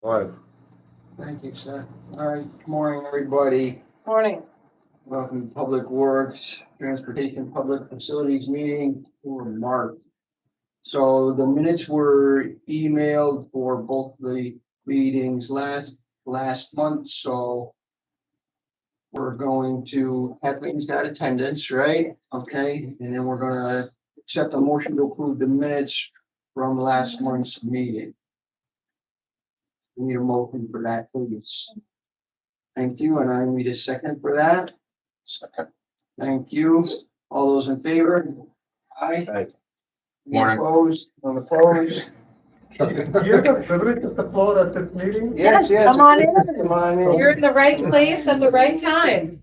What? Thank you, sir. All right, good morning, everybody. Morning. Welcome to Public Works, Transportation, Public Facilities Meeting for March. So the minutes were emailed for both the meetings last month, so we're going to, Kathleen's got attendance, right? Okay, and then we're gonna accept a motion to approve the minutes from last month's meeting. We need a motion for that, please. Thank you, and I need a second for that. Second. Thank you. All those in favor? Aye. Aye. Any Morning. opposed? None opposed? You're the privilege of the floor at this meeting? Yes, yes. Come on in. Come on in. You're in the right place at the right time.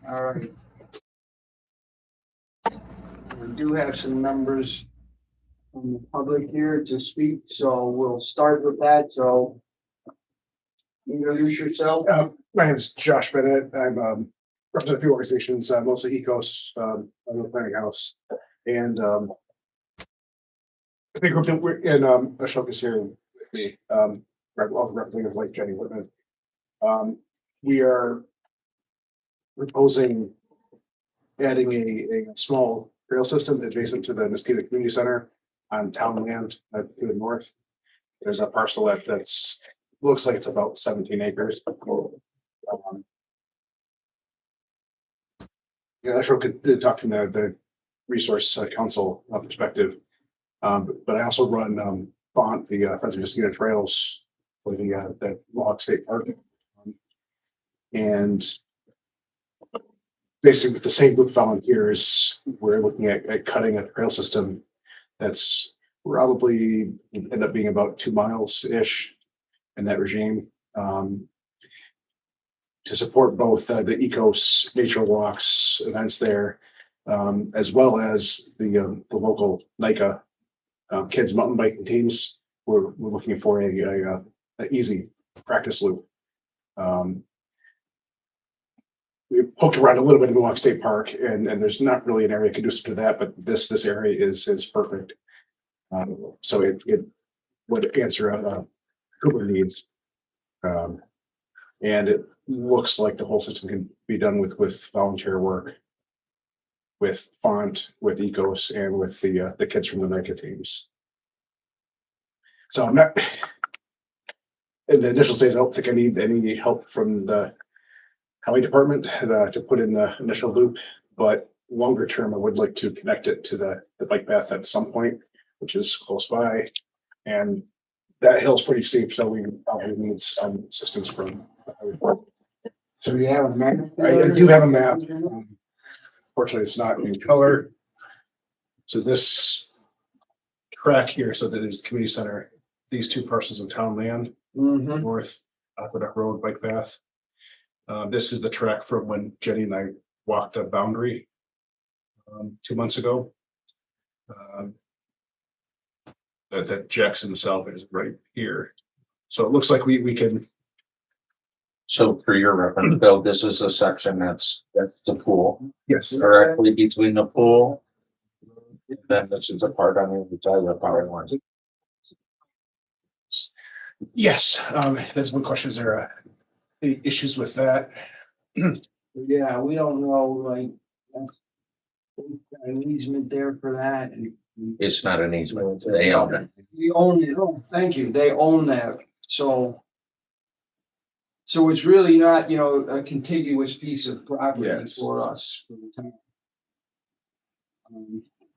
All right. We do have some members from the public here to speak, so we'll start with that, so introduce yourself. My name is Josh Bennett. I'm represent a few organizations, mostly Ecos, I'm the planning house. And I think we're in Ashok is here with me, representative like Jenny Whitman. We are proposing adding a small trail system adjacent to the Mosquito Community Center on town land to the north. There's a parcel that's looks like it's about 17 acres. Yeah, Ashok could talk from the resource council perspective. But I also run FONT, the Friends of Mosquito Trails for the Mohawk State Park. And basically with the same group of volunteers, we're looking at cutting a trail system that's probably end up being about 2 miles-ish in that regime. To support both the Ecos nature walks events there, as well as the local NICA kids mountain biking teams. We're looking for a easy practice loop. We poked around a little bit in Mohawk State Park, and there's not really an area conducive to that, but this area is perfect. So it would answer Cooper needs. And it looks like the whole system can be done with volunteer work, with FONT, with Ecos, and with the kids from the NICA teams. So I'm not, in the initial stage, I don't think I need any help from the highway department to put in the initial loop, but longer term, I would like to connect it to the bike path at some point, which is close by. And that hill's pretty steep, so we probably need some assistance from the highway department. So you have a map? I do have a map. Fortunately, it's not in color. So this track here, so that is the community center, these two parcels of town land, Mhm. North Aqueduct Road bike path. This is the track from when Jenny and I walked the boundary 2 months ago. That Jackson South is right here. So it looks like we can. So for your reference, Bill, this is a section that's the pool, Yes. directly between the pool. And then this is a part on the other side of the power line. Yes, that's one question. Is there any issues with that? Yeah, we don't know, like, that's an easement there for that, and It's not an easement, they own it. we own it. Oh, thank you. They own that, so. So it's really not, a contiguous piece of property Yes. for us. For the town.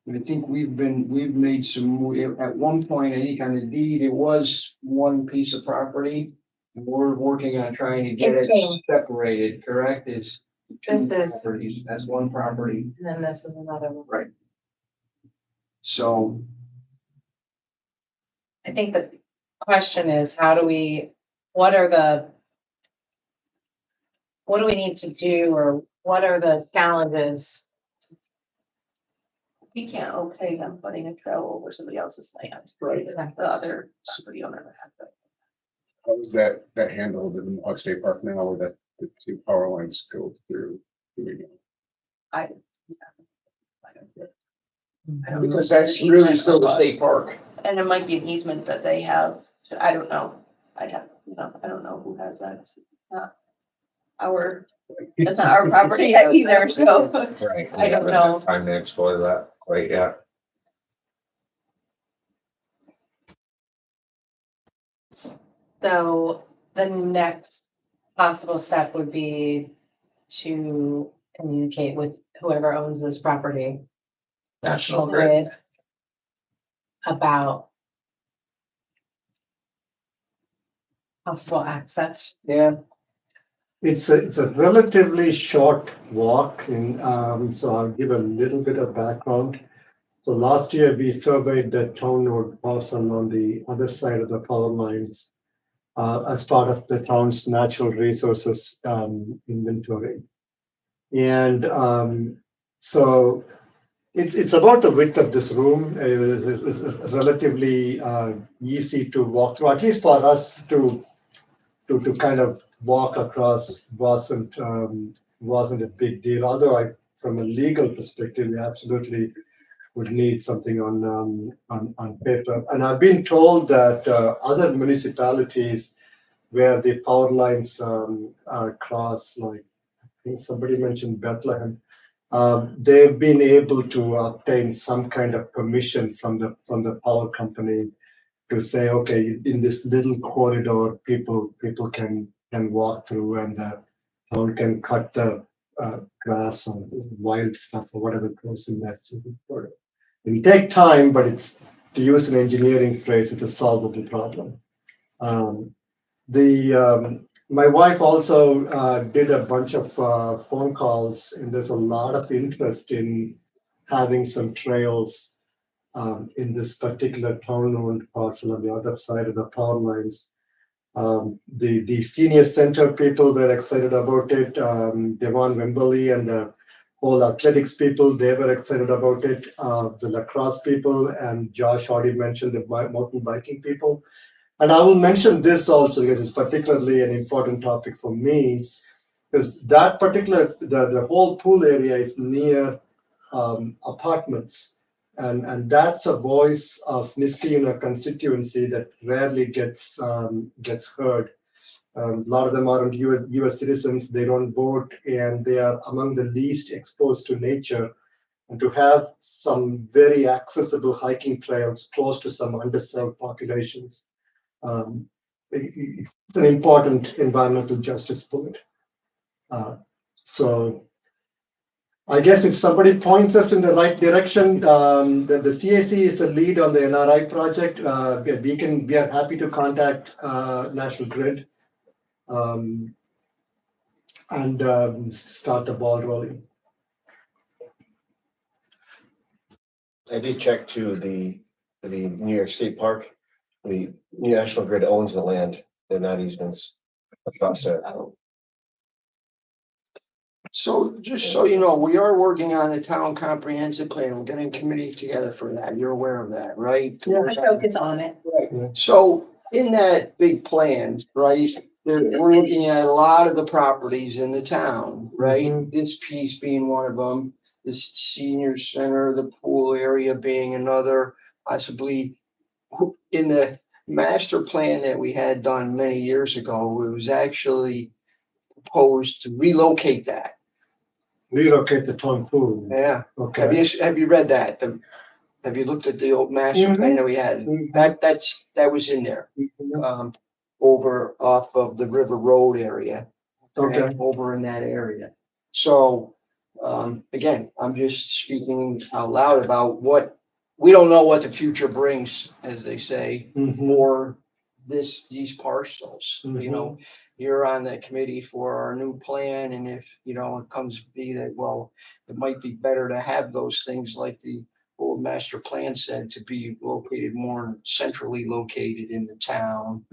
I think we've made some, at one point, I think on the deed, it was one piece of property. And we're working on trying to get it Okay. separated, correct? It's two This is- properties. That's one property, And then this is another one. right? So, I think the question is, what do we need to do, or what are the challenges? You can't okay them putting a trail over somebody else's land. Right. The other property owner would have to. How is that handled in Mohawk State Park now where the two power lines go through? I don't know. because that's really still the state park. And it might be an easement that they have So I don't know. I don't know who has that. It's not Our, that's not our property yet either, so. Right. I don't know. Time to explore that quite yet. So the next possible step would be to communicate with whoever owns this property, National Grid, about possible access. Yeah. It's a relatively short walk in, so I'll give a little bit of background. So last year we surveyed the town road parcel on the other side of the power lines as part of the town's natural resources inventory. And so it's about the width of this room. It's relatively easy to walk through, at least for us to kind of walk across wasn't a big deal. Although from a legal perspective, we absolutely would need something on paper. And I've been told that other municipalities where the power lines cross, like I think somebody mentioned Bethlehem, they've been able to obtain some kind of permission from the power company to say, okay, in this little corridor, people can walk through, and the town can cut the grass or wild stuff or whatever grows in that corridor. It'll take time, but it's, to use an engineering phrase, it's a solvable problem. My wife also did a bunch of phone calls, and there's a lot of interest in having some trails in this particular town-owned parcel on the other side of the power lines. The senior center people were excited about it. Devon Wembley and the whole athletics people, they were excited about it. The lacrosse people, and Josh already mentioned the mountain biking people. And I will mention this also because it's particularly an important topic for me, because that particular, the whole pool area is near apartments. And that's a voice of Niskayuna constituency that rarely gets heard. A lot of them aren't US citizens, they don't vote, and they are among the least exposed to nature. And to have some very accessible hiking trails close to some underserved populations, it's an important environmental justice bullet. So I guess if somebody points us in the right direction, the CAC is a lead on the NRI project. We are happy to contact National Grid and start the ball rolling. I did check to the New York State Park. The National Grid owns the land and not easements across it. So just so you know, we are working on a town comprehensive plan. We're getting committees together for that. You're aware of that, right? I focus on it. Right. So in that big plan, right, we're looking at a lot of the properties in the town, right? This piece being one of them, this senior center, the pool area being another, possibly in the master plan that we had done many years ago, it was actually proposed to relocate that. Relocate the town pool. Yeah. Okay. Have you read that? Have you looked at the old master plan that we had? That was in there. Over off of the River Road area. Okay. Over in that area. So, again, I'm just speaking out loud about what, we don't know what the future brings, as they say, for these parcels. You know, you're on the committee for our new plan, and if, it comes to be that, well, it might be better to have those things like the old master plan said, to be located more centrally located in the town,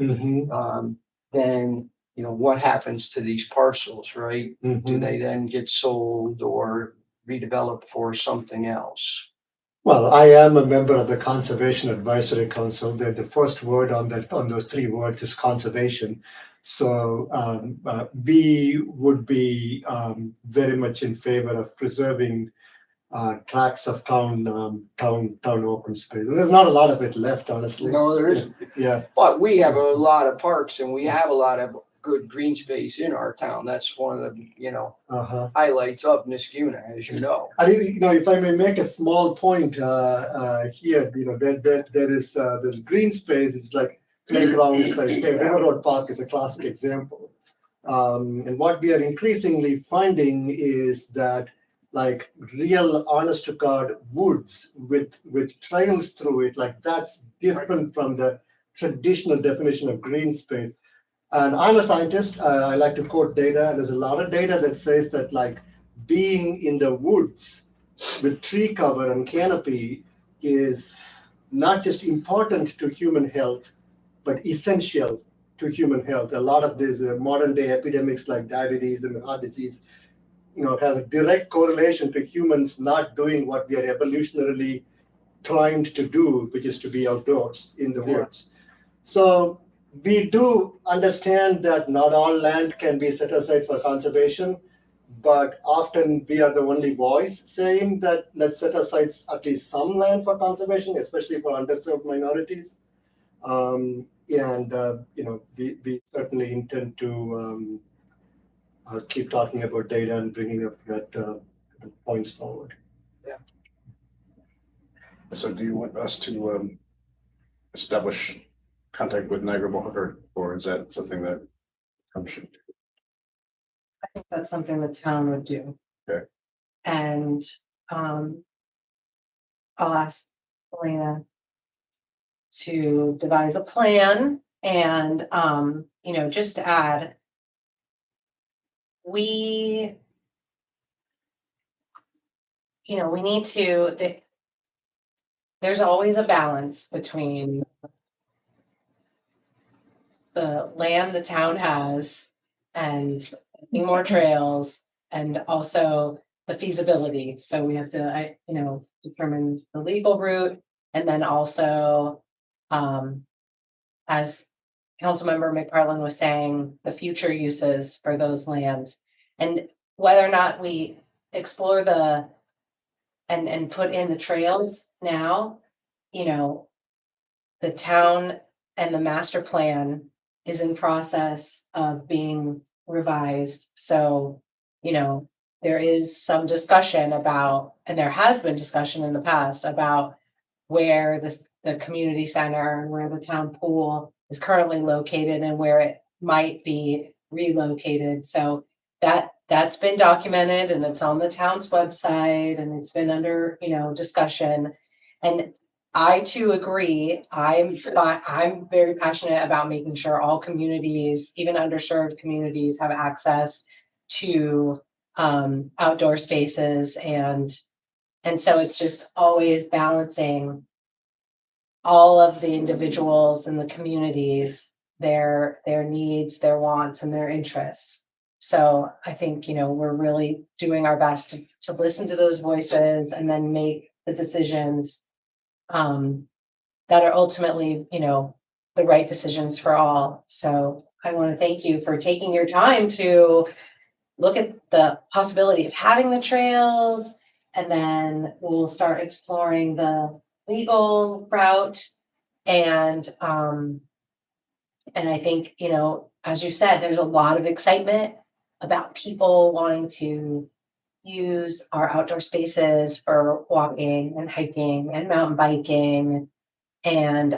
then, what happens to these parcels, right? Do they then get sold or redeveloped for something else? Well, I am a member of the Conservation Advisory Council. The first word on those three words is conservation. So we would be very much in favor of preserving tracts of town open space. There's not a lot of it left, honestly. No, there isn't. Yeah, But we have a lot of parks and we have a lot of good green space in our town. That's one of the, uh-huh. highlights of Niskuna, as you know. I think, if I may make a small point here, there is this green space. It's like playgrounds. Like River Road Park is a classic example. And what we are increasingly finding is that like real honest to God woods with trails through it, like that's different from the traditional definition of green space. And I'm a scientist. I like to quote data. And there's a lot of data that says that like being in the woods with tree cover and canopy is not just important to human health, but essential to human health. A lot of these modern day epidemics like diabetes and heart disease, have a direct correlation to humans not doing what we are evolutionarily primed to do, which is to be outdoors in the woods. So we do understand that not all land can be set aside for conservation, but often we are the only voice saying that let's set aside at least some land for conservation, especially for underserved minorities. We certainly intend to keep talking about data and bringing up that points forward. So do you want us to establish contact with Niagara Mohawk, or is that something that should? I think that's something the town would do. Okay. And, I'll ask Elena to devise a plan and, just to add, we need to, there's always a balance between the land the town has and more trails and also the feasibility. So we have to, determine the legal route and then also, as Councilmember McParlin was saying, the future uses for those lands and whether or not we explore and put in the trails now, the town and the master plan is in process of being revised. So, there is some discussion about, and there has been discussion in the past about where the community center and where the town pool is currently located and where it might be relocated. So that's been documented and it's on the town's website and it's been under, discussion. And I too agree. I'm very passionate about making sure all communities, even underserved communities, have access to outdoor spaces. And so it's just always balancing all of the individuals and the communities, their needs, their wants, and their interests. So I think, we're really doing our best to listen to those voices and then make the decisions that are ultimately, the right decisions for all. So I want to thank you for taking your time to look at the possibility of having the trails, and then we'll start exploring the legal route. And I think, as you said, there's a lot of excitement about people wanting to use our outdoor spaces for walking and hiking and mountain biking. And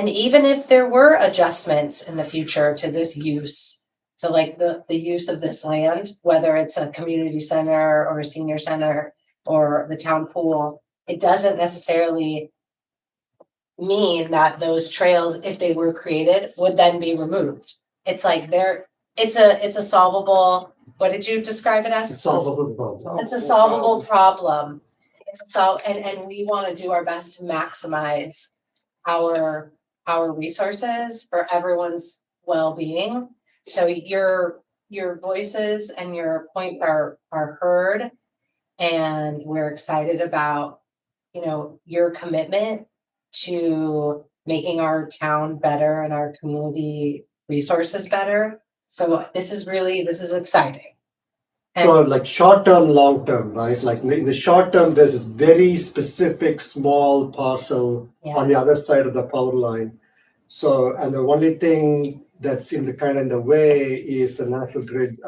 even if there were adjustments in the future to this use, to like the use of this land, whether it's a community center or a senior center or the town pool, it doesn't necessarily mean that those trails, if they were created, would then be removed. It's like it's a solvable, what did you describe it as? It's solvable problem. It's a solvable problem. And we want to do our best to maximize our resources for everyone's well-being. So your voices and your points are heard, and we're excited about, your commitment to making our town better and our community resources better. So this is exciting. So like short term, long term, right? Like in the short term, there's this very specific small parcel on the other side of the power line. So, and the only thing that's in the kind of in the way is the national grid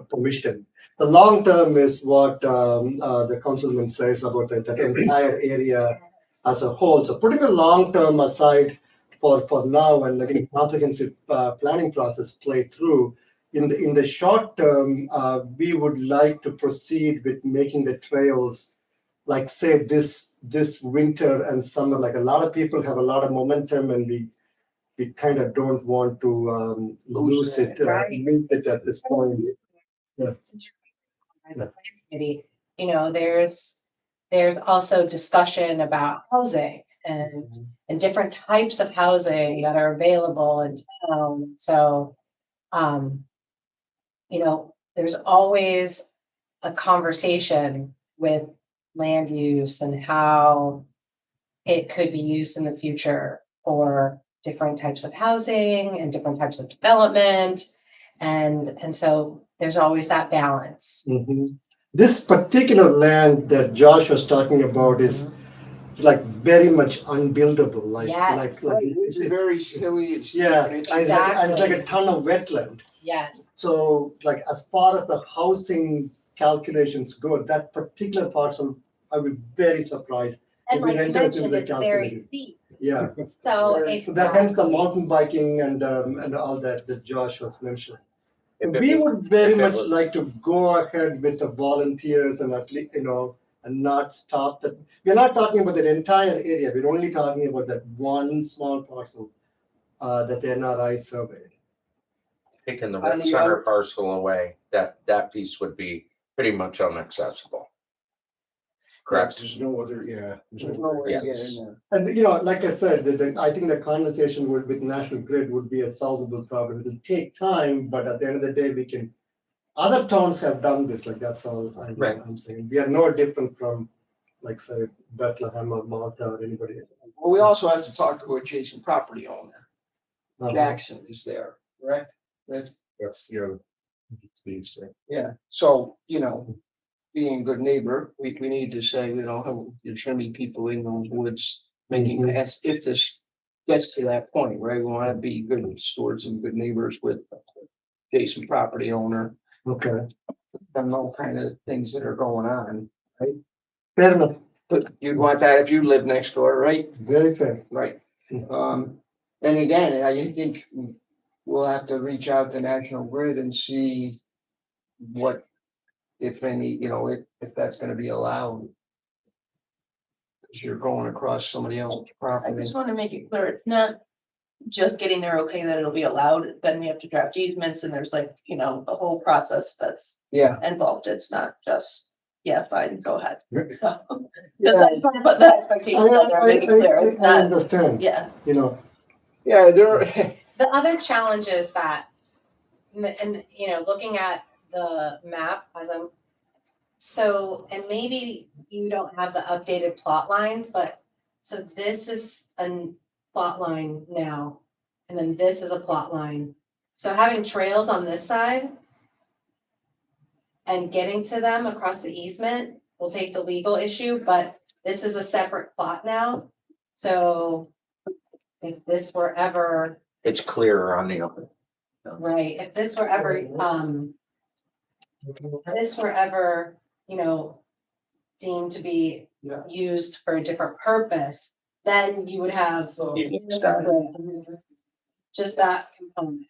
permission. The long term is what the councilman says about that entire area as a whole. So putting the long term aside for now and letting comprehensive planning process play through. In the short term, we would like to proceed with making the trails, like say this winter and summer. Like a lot of people have a lot of momentum, and we kind of don't want to lose it, lose it at this point. Yes. by the planning committee, you know, there's also discussion about housing and different types of housing that are available in town. So, you know, there's always a conversation with land use and how it could be used in the future for different types of housing and different types of development. And so there's always that balance. Mhm. This particular land that Josh was talking about is like very much unbuildable, Yes. It's very hilly, it's. yeah, steep, and it's like a ton of wetland. Yes. So like as far as the housing calculations go, that particular parcel, I would be very surprised. And if we like you entered into mentioned, the it's very calculation. steep. Yeah, So so that hence the exactly. mountain biking and all that Josh was mentioning. If it We was- would very if it much was- like to go ahead with the volunteers and at least, you know, and not stop that. We're not talking about the entire area. We're only talking about that one small parcel that the NRI surveyed. Taking the On rec the center other- parcel away, that piece would be pretty much inaccessible. Correct, Correct? there's no other, yeah. There's no way to get Yes. in there. And you know, like I said, I think the conversation with National Grid would be a solvable problem. It'll take time, but at the end of the day, we can. Other towns have done this. Like that's all Right. I'm saying. We are no different from, like say, Bethlehem or Malta or anybody else. Well, we also have to talk to adjacent property owner. Uh-huh. Jackson is there, correct? That's, you know, it's the east, right? Yeah, so, you know, being a good neighbor, we need to say, you know, there's gonna be people in those woods making, as if this gets to that point, right? We wanna be good stewards and good neighbors with adjacent property owner, Okay, and know kind of things that are going on. fair enough. But you'd want that if you live next door, right? Very fair. Right. And again, I think we'll have to reach out to National Grid and see what, if any, you know, if that's gonna be allowed. Cause you're going across somebody else's I property. just want to make it clear, it's not just getting there, okay, that it'll be allowed, then we have to draft easements and there's like, you know, a whole process that's Yeah. involved. It's not just, yeah, fine, go ahead. So, Yeah. just I just want to put that expectation out there, make it clear, it's I not, understand, yeah. you know, Yeah, there, The other challenge is that, and you know, looking at the map as I'm. So, and maybe you don't have the updated plot lines, but so this is a plot line now. And then this is a plot line. So having trails on this side. And getting to them across the easement will take the legal issue, but this is a separate plot now. So. If this were ever, It's clearer on the other. right, if this were ever, this were ever, you know. Deemed to be Yeah. used for a different purpose, then you would have. Just that component.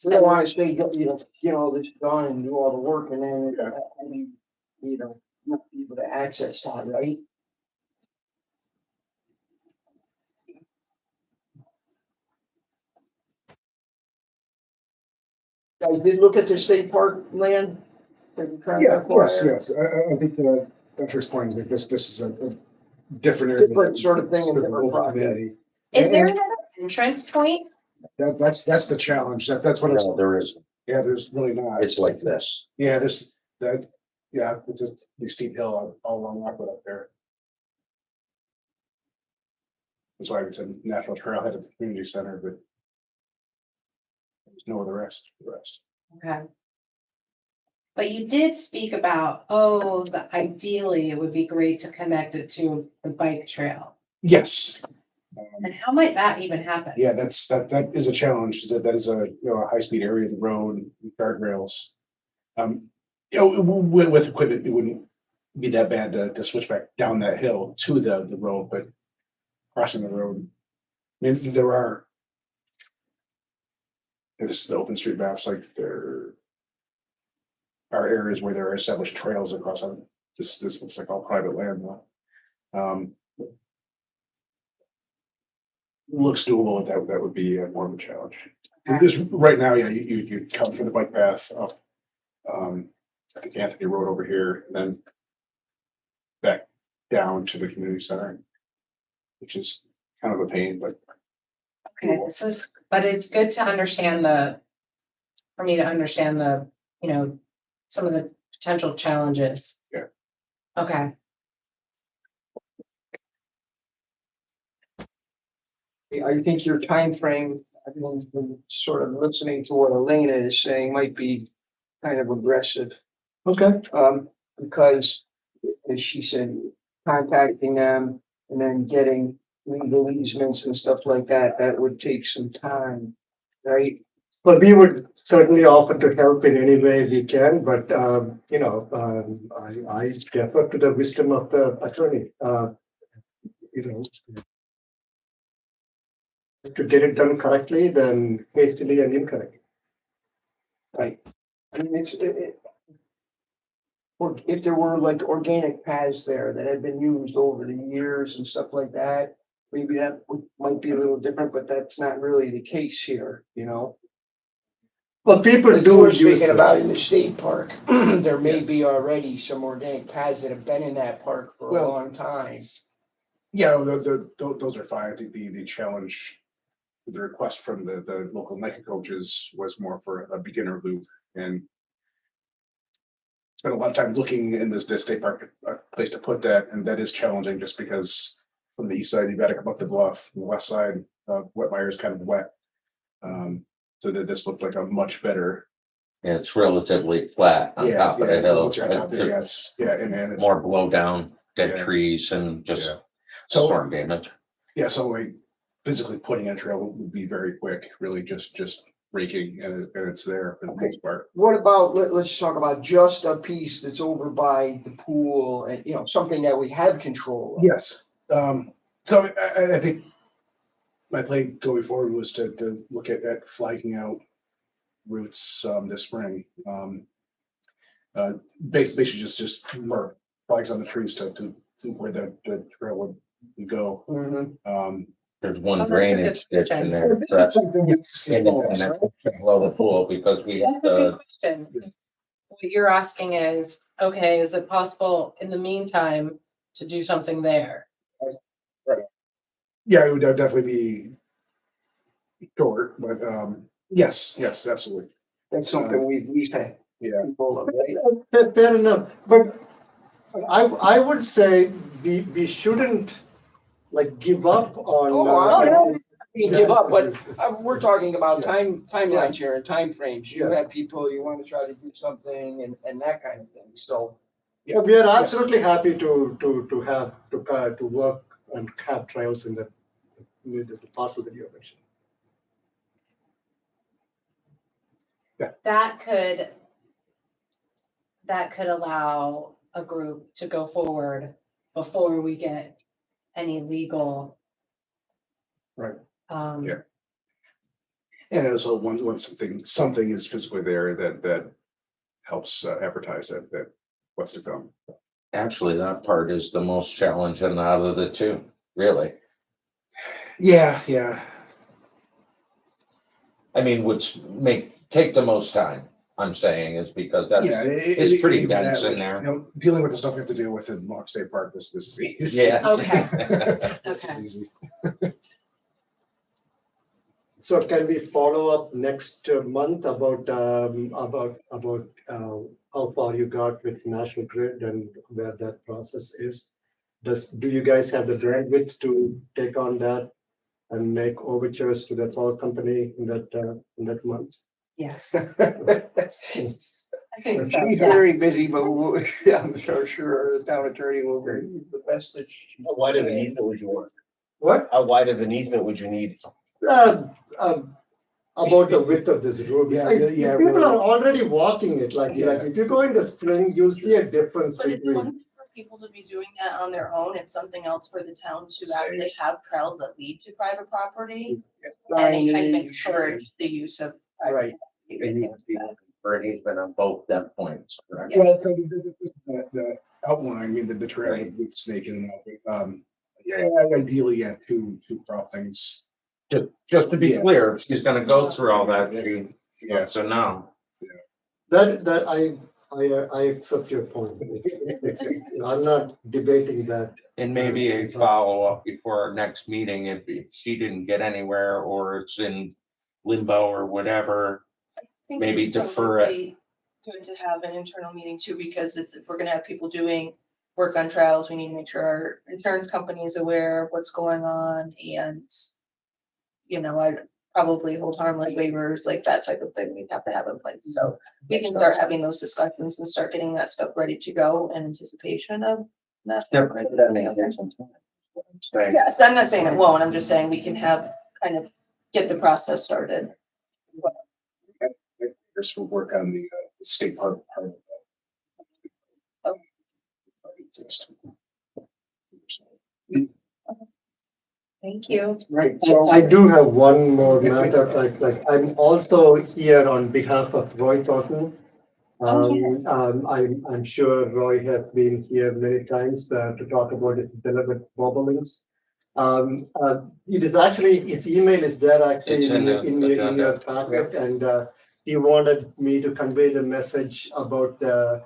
we don't wanna say, you know, this done and do all the work and then, you know, not be able to access that, right? Guys did look at the state park land? Yeah, of course, yes, I think that's your point, that this is a different area. Different sort of thing and different project. Community. Is And- there and another entrance point? That's the challenge, that's what it's, No, there is, yeah, there's really not. it's like this. Yeah, yeah, it's a steep hill all along Lockwood up there. That's why it's a natural trailhead at the community center, but there's no other rest, the rest. Okay. But you did speak about, ideally, it would be great to connect it to the bike trail. Yes. And how might that even happen? Yeah, that is a challenge, is that is a, a high-speed area of the road, guardrails. With equipment, it wouldn't be that bad to switch back down that hill to the road, but crossing the road. I mean, there are. And this is the open street maps, like there are areas where there are established trails across on, this looks like all private land. Um, Looks doable, that would be more of a challenge. Because right now, yeah, you come from the bike path up, I think Anthony Road over here, and then back down to the community center, which is kind of a pain, but Okay, but it's good to understand for me to understand some of the potential challenges. Yeah. Okay, I think your time frame, everyone's been sort of listening to what Elena is saying, might be kind of aggressive. Okay, Because, as she said, contacting them and then getting legal easements and stuff like that, that would take some time, right? well, we would certainly offer to help in any way we can, but, I defer to the wisdom of the attorney. To get it done correctly, then hastily and incorrectly. Right. I mean, or if there were like organic paths there that had been used over the years and stuff like that, maybe that might be a little different, but that's not really the case here, you know? Well, people Like you do were use speaking it. about in the state park, there may be already some organic paths that have been in that park for a Well- long time. yeah, those are fine. I think the challenge, the request from the local NICA coaches was more for a beginner loop, and spent a lot of time looking in this state park, a place to put that, and that is challenging just because from the east side, you gotta come up the bluff, from the west side, Wetmire is kind of wet. So that this looked like a much better. It's relatively flat on top of the hill. Once you're on top of there, yeah, it's, yeah, and it's. More blow down, dead Yeah. trees and just Yeah. So, storm damage. yeah, so like physically putting a trail would be very quick, really just raking and it's there for the most part. What about, let's talk about just a piece that's over by the pool and, you know, something that we have control of. Yes, so I think my plan going forward was to look at flagging out routes, this spring. Basically just mark flags on the trees to where the trail would go. Mhm. There's one that's a good drainage ditch in there. So that's independent below the pool because we have that's a good to, question. What you're asking is, okay, is it possible in the meantime to do something there? Yeah, it would definitely be short, but yes, absolutely. That's something we've had Yeah. control of, right? Fair enough, but I would say we shouldn't like give up on. Oh, no. We give up, but we're talking about Yeah. timelines here and timeframes. You Yeah. have people, you want to try to do something and that kind of thing, so. Yeah, we are absolutely happy to work and have trials in the parcel that you mentioned. That could allow a group to go forward before we get any legal. Right. Um, Yeah. And also once something is physically there that helps advertise that what's to come. actually, that part is the most challenging out of the two, really. Yeah. I mean, which take the most time, I'm saying, is because that's, Yeah, it's pretty even that, dense in like, there. you know, dealing with the stuff we have to deal with in Mock State Park, this is easy. Yeah. Okay. This is Okay. easy. So can we follow up next month about how far you got with National Grid and where that process is? Do you guys have the bandwidth to take on that and make overtures to the power company in that month? Yes. I think so, She's yeah. very busy, but I'm sure the town attorney will be the best that. How wide of an easement would you want? What? How wide of an easement would you need? Uh, about the width of this road. Yeah, yeah, People really. are already walking it, like if you go in the spring, you'll see a difference But it's between. one thing for people to be doing that on their own, it's something else for the town to actually have trails that lead to private property. And it kind of encourage the use of. private Right. property. And you would be looking for an easement on both them points, correct? Yeah. Well, so the outline, I mean, the trail Right. with snake and all, yeah, ideally, yeah, two crossings. Just to be Yeah. clear, if she's gonna go through all that, so now. That I accept your point. I'm not debating that. And maybe a follow-up before our next meeting, if she didn't get anywhere or it's in limbo or whatever. I think Maybe it's defer it. probably Good to have an internal meeting too, because if we're gonna have people doing work on trials, we need to make sure our insurance company is aware of what's going on and. I'd probably hold harmless waivers, like that type of thing we'd have to have in place, so we can start having those discussions and start getting that stuff ready to go in anticipation of. Yep, that makes sense. Right. Yes, I'm not saying it won't, I'm just saying we can have, kind of, get the process started. There's some work on the state part of that. Thank you. Right. I do have one more matter, like I'm also here on behalf of Roy Thornton. Oh, yes. I'm sure Roy has been here many times to talk about his deliberate wobblings. It is actually, his email is there actually It's in the in your agenda. packet, and he wanted me to convey the message about the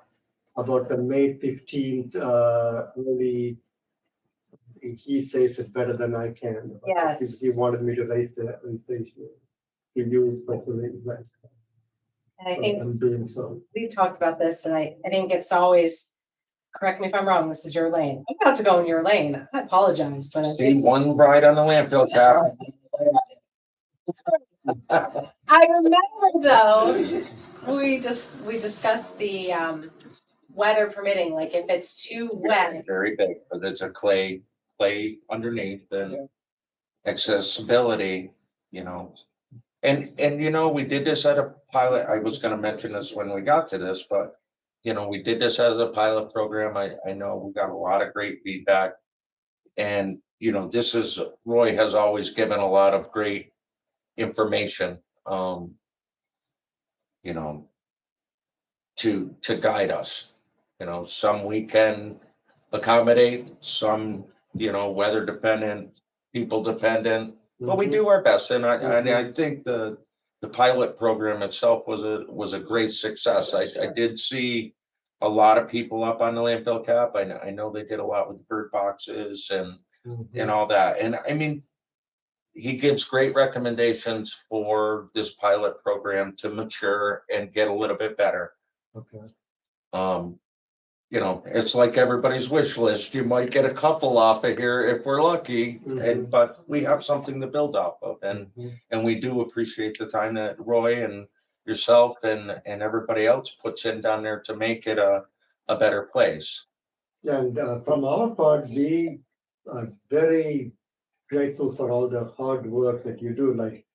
May 15th, really. He says it better than I can. but Yes. He wanted me to raise the issue. He used especially. And I think I'm doing so. we've talked about this and I think it's always, correct me if I'm wrong, this is your lane. I'm about to go in your lane. I apologize, but I See, think. one ride on the landfill tap. I remember though, we discussed the weather permitting, like if it's too wet. Very big, but it's a clay underneath and accessibility, And we did this at a pilot. I was gonna mention this when we got to this, but we did this as a pilot program. I know we got a lot of great feedback. And Roy has always given a lot of great information, to guide us. Some we can accommodate, some, weather dependent, people dependent. But we do our best, and I think the pilot program itself was a great success. I did see a lot of people up on the landfill cap. I know they did a lot with bird boxes and all that. And I mean, he gives great recommendations for this pilot program to mature and get a little bit better. Okay. It's like everybody's wish list. You might get a couple off of here if we're lucky, but we have something to build off of, and we do appreciate the time that Roy and yourself and everybody else puts in down there to make it a better place. And from our part, we are very grateful for all the hard work that you do. Like,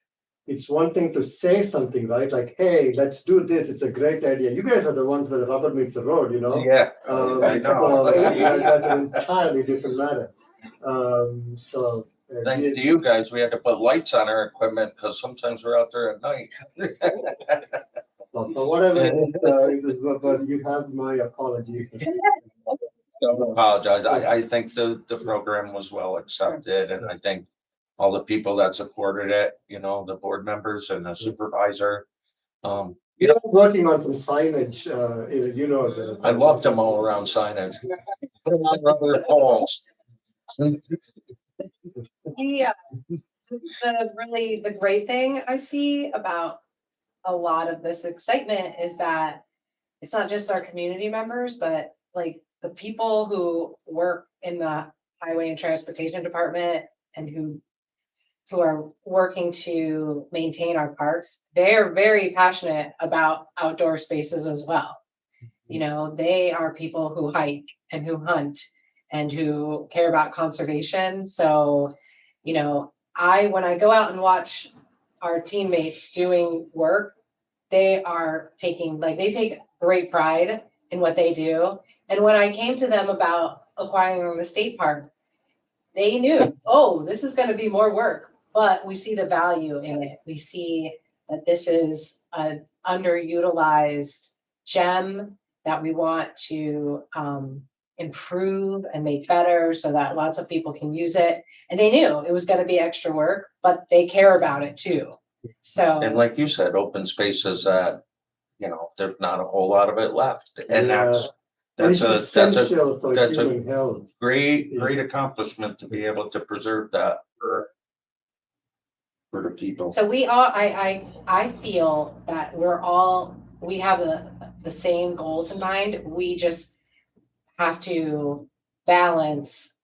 it's one thing to say something, right? Like, hey, let's do this. It's a great idea. You guys are the ones where the rubber meets the road, Yeah, I know. That's an entirely different matter. Thank to you guys, we had to put lights on our equipment because sometimes we're out there at night. Well, for whatever, but you have my apology. Don't apologize. I think the program was well accepted, and I think all the people that supported it, the board members and the supervisor. You're working on some signage, I love to mow around signage. Put them on rubber poles. Yeah. The great thing I see about a lot of this excitement is that it's not just our community members, but like the people who work in the highway and transportation department and who are working to maintain our parks. They are very passionate about outdoor spaces as well. You know, they are people who hike and who hunt and who care about conservation. So, you know, when I go out and watch our teammates doing work, they are taking, like, they take great pride in what they do. And when I came to them about acquiring the state park, they knew, oh, this is going to be more work, but we see the value in it. We see that this is an underutilized gem that we want to improve and make better so that lots of people can use it. And they knew it was going to be extra work, but they care about it too. So, And like you said, open spaces that, you know, there's not a whole lot of it left. And It's that's essential for that's a human health. great accomplishment to be able to preserve that for the people. so we all, I feel that we have the same goals in mind. We just have to balance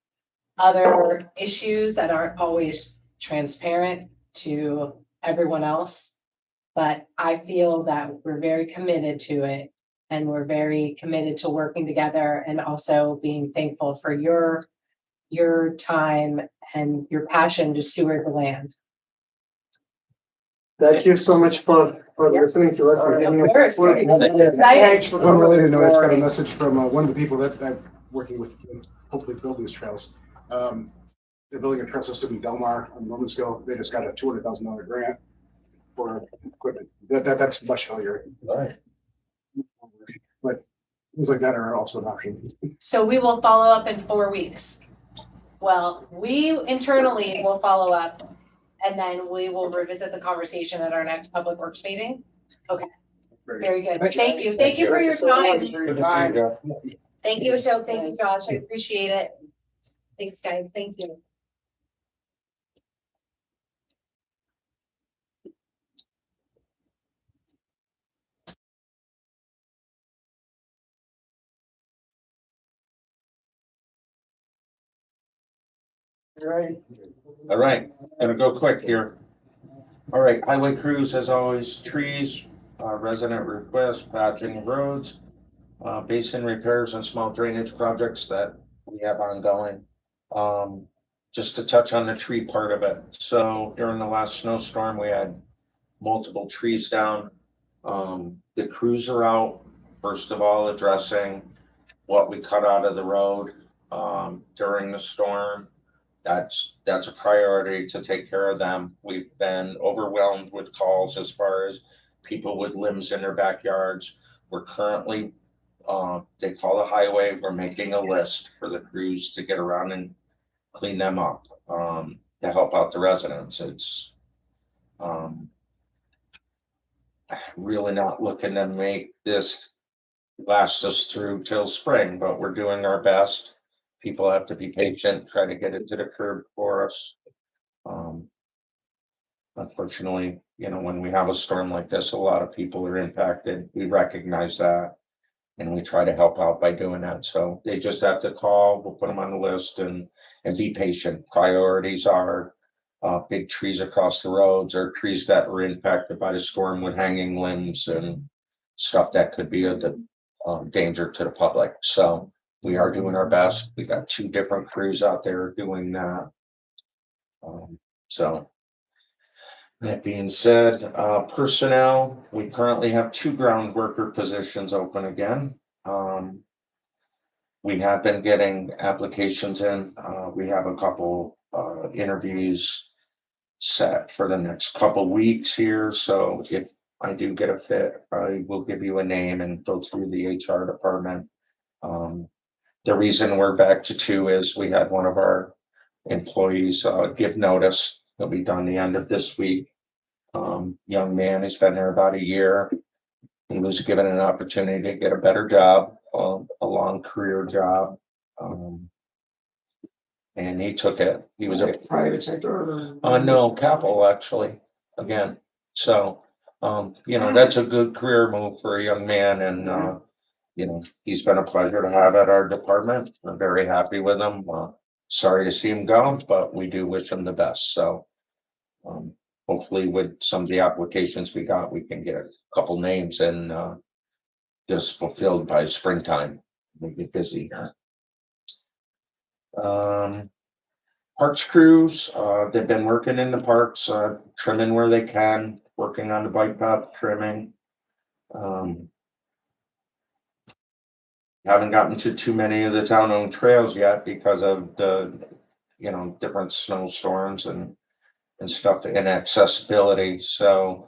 other issues that aren't always transparent to everyone else. But I feel that we're very committed to it, and we're very committed to working together and also being thankful for your time and your passion to steward the land. Thank you so much for Yeah. listening to us. and giving us course. support. Exciting. Thanks for One related note, I just got a coming. message from one of the people that I'm working with, hopefully build these trails. They're building a trail system in Delmar on Romansville. They just got a $200,000 grant for equipment. That's much heavier. Right. But things like that are also an option. So we will follow up in 4 weeks. Well, we internally will follow up, and then we will revisit the conversation at our next public works meeting. Okay, very good. Thank you. Thank you for your time. Thank you, Ashok. Thank you, Josh. I appreciate it. Thanks, guys. Thank you. Right. All right, gonna go quick here. All right, highway crews, as always, trees, resident requests, patching roads, basin repairs and small drainage projects that we have ongoing. Just to touch on the tree part of it. So during the last snowstorm, we had multiple trees down. The crews are out, first of all, addressing what we cut out of the road, during the storm. That's a priority to take care of them. We've been overwhelmed with calls as far as people with limbs in their backyards. We're currently, they call the highway, we're making a list for the crews to get around and clean them up, to help out the residents. It's, really not looking to make this last us through till spring, but we're doing our best. People have to be patient, try to get it to the curb for us. Unfortunately, you know, when we have a storm like this, a lot of people are impacted. We recognize that. And we try to help out by doing that. So they just have to call, we'll put them on the list and be patient. Priorities are big trees across the roads, or trees that were impacted by the storm with hanging limbs and stuff that could be a danger to the public. So we are doing our best. We got 2 different crews out there doing that. So that being said, personnel, we currently have 2 ground worker positions open again. We have been getting applications in. We have a couple interviews set for the next couple weeks here. So if I do get a fit, I will give you a name and go through the HR department. The reason we're back to 2 is we had one of our employees give notice. He'll be done the end of this week. Young man, he's been there about a year. He was given an opportunity to get a better job, a long career job. And he took it. He was a Private sector. no, Capel actually, again. So, you know, that's a good career move for a young man, and you know, he's been a pleasure to have at our department. We're very happy with him. Sorry to see him go, but we do wish him the best. So, hopefully with some of the applications we got, we can get a couple names and just fulfilled by springtime. We'll be busy here. Parks crews, they've been working in the parks, trimming where they can, working on the bike path trimming. Haven't gotten to too many of the town-owned trails yet because of the, different snowstorms and stuff and accessibility. So,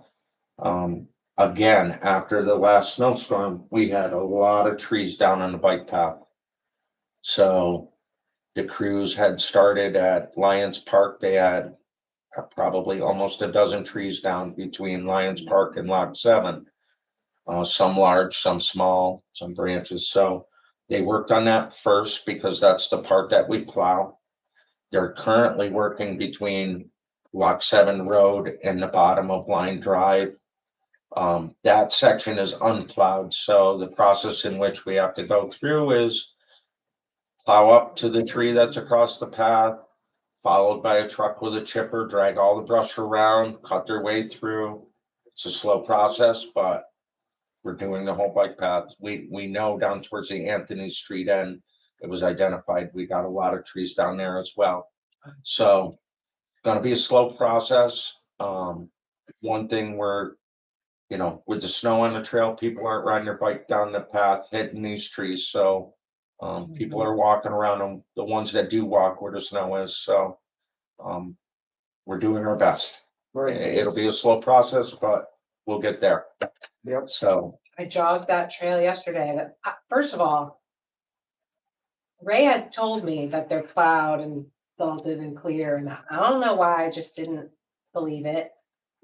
again, after the last snowstorm, we had a lot of trees down on the bike path. So the crews had started at Lions Park. They had probably almost a dozen trees down between Lions Park and Lock 7. Some large, some small, some branches. So they worked on that first because that's the part that we plow. They're currently working between Lock 7 Road and the bottom of Line Drive. That section is unplowed, so the process in which we have to go through is plow up to the tree that's across the path, followed by a truck with a chipper, drag all the brush around, cut their way through. It's a slow process, but we're doing the whole bike path. We know down towards the Anthony Street end, it was identified. We got a lot of trees down there as well. So gonna be a slow process. One thing where, with the snow on the trail, people aren't riding their bike down the path, hitting these trees. So people are walking around them, the ones that do walk where the snow is. So we're doing our best. It'll be a slow process, but we'll get there. Yep. So I jogged that trail yesterday. First of all, Ray had told me that they're plowed and salted and clear, and I don't know why I just didn't believe it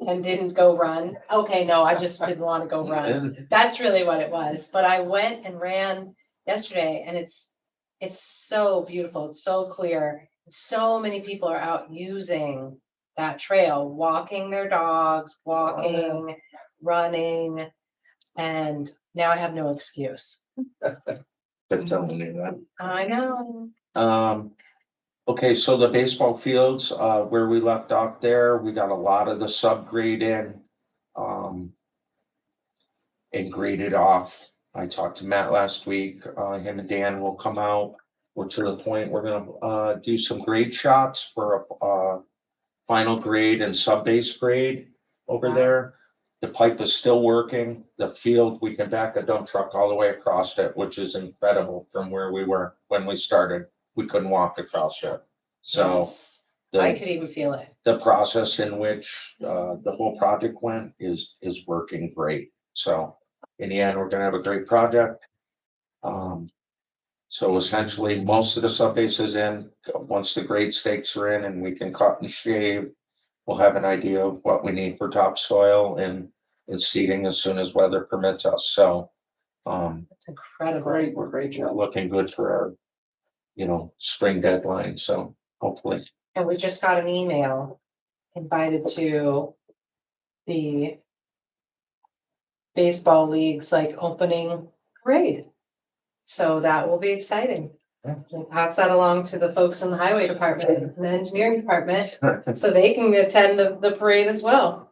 and didn't go run. Okay, no, I just didn't want to go run. That's really what it was. But I went and ran yesterday, and it's so beautiful. It's so clear. So many people are out using that trail, walking their dogs, walking, running, and now I have no excuse. been telling you that. I know. Okay, so the baseball fields, where we left off there, we got a lot of the subgrade in. And graded off. I talked to Matt last week, him and Dan will come out. We're to the point, we're gonna, do some grade shots for a final grade and sub-base grade over Wow. there. The pipe is still working. The field, we can back a dump truck all the way across it, which is incredible from where we were when we started. We couldn't walk across it. So Yes, I the, could even feel it. the process in which, the whole project went is working great. So in the end, we're gonna have a great project. So essentially, most of the sub-base is in. Once the grade stakes are in and we can cut and shave, we'll have an idea of what we need for topsoil and seeding as soon as weather permits us. So It's incredible. Great job. looking good for our, spring deadline. So hopefully. And we just got an email invited to the baseball league's opening parade. So that will be exciting. Yeah. We'll pass that along to the folks in the highway department and the engineering department, so they can attend the parade as well.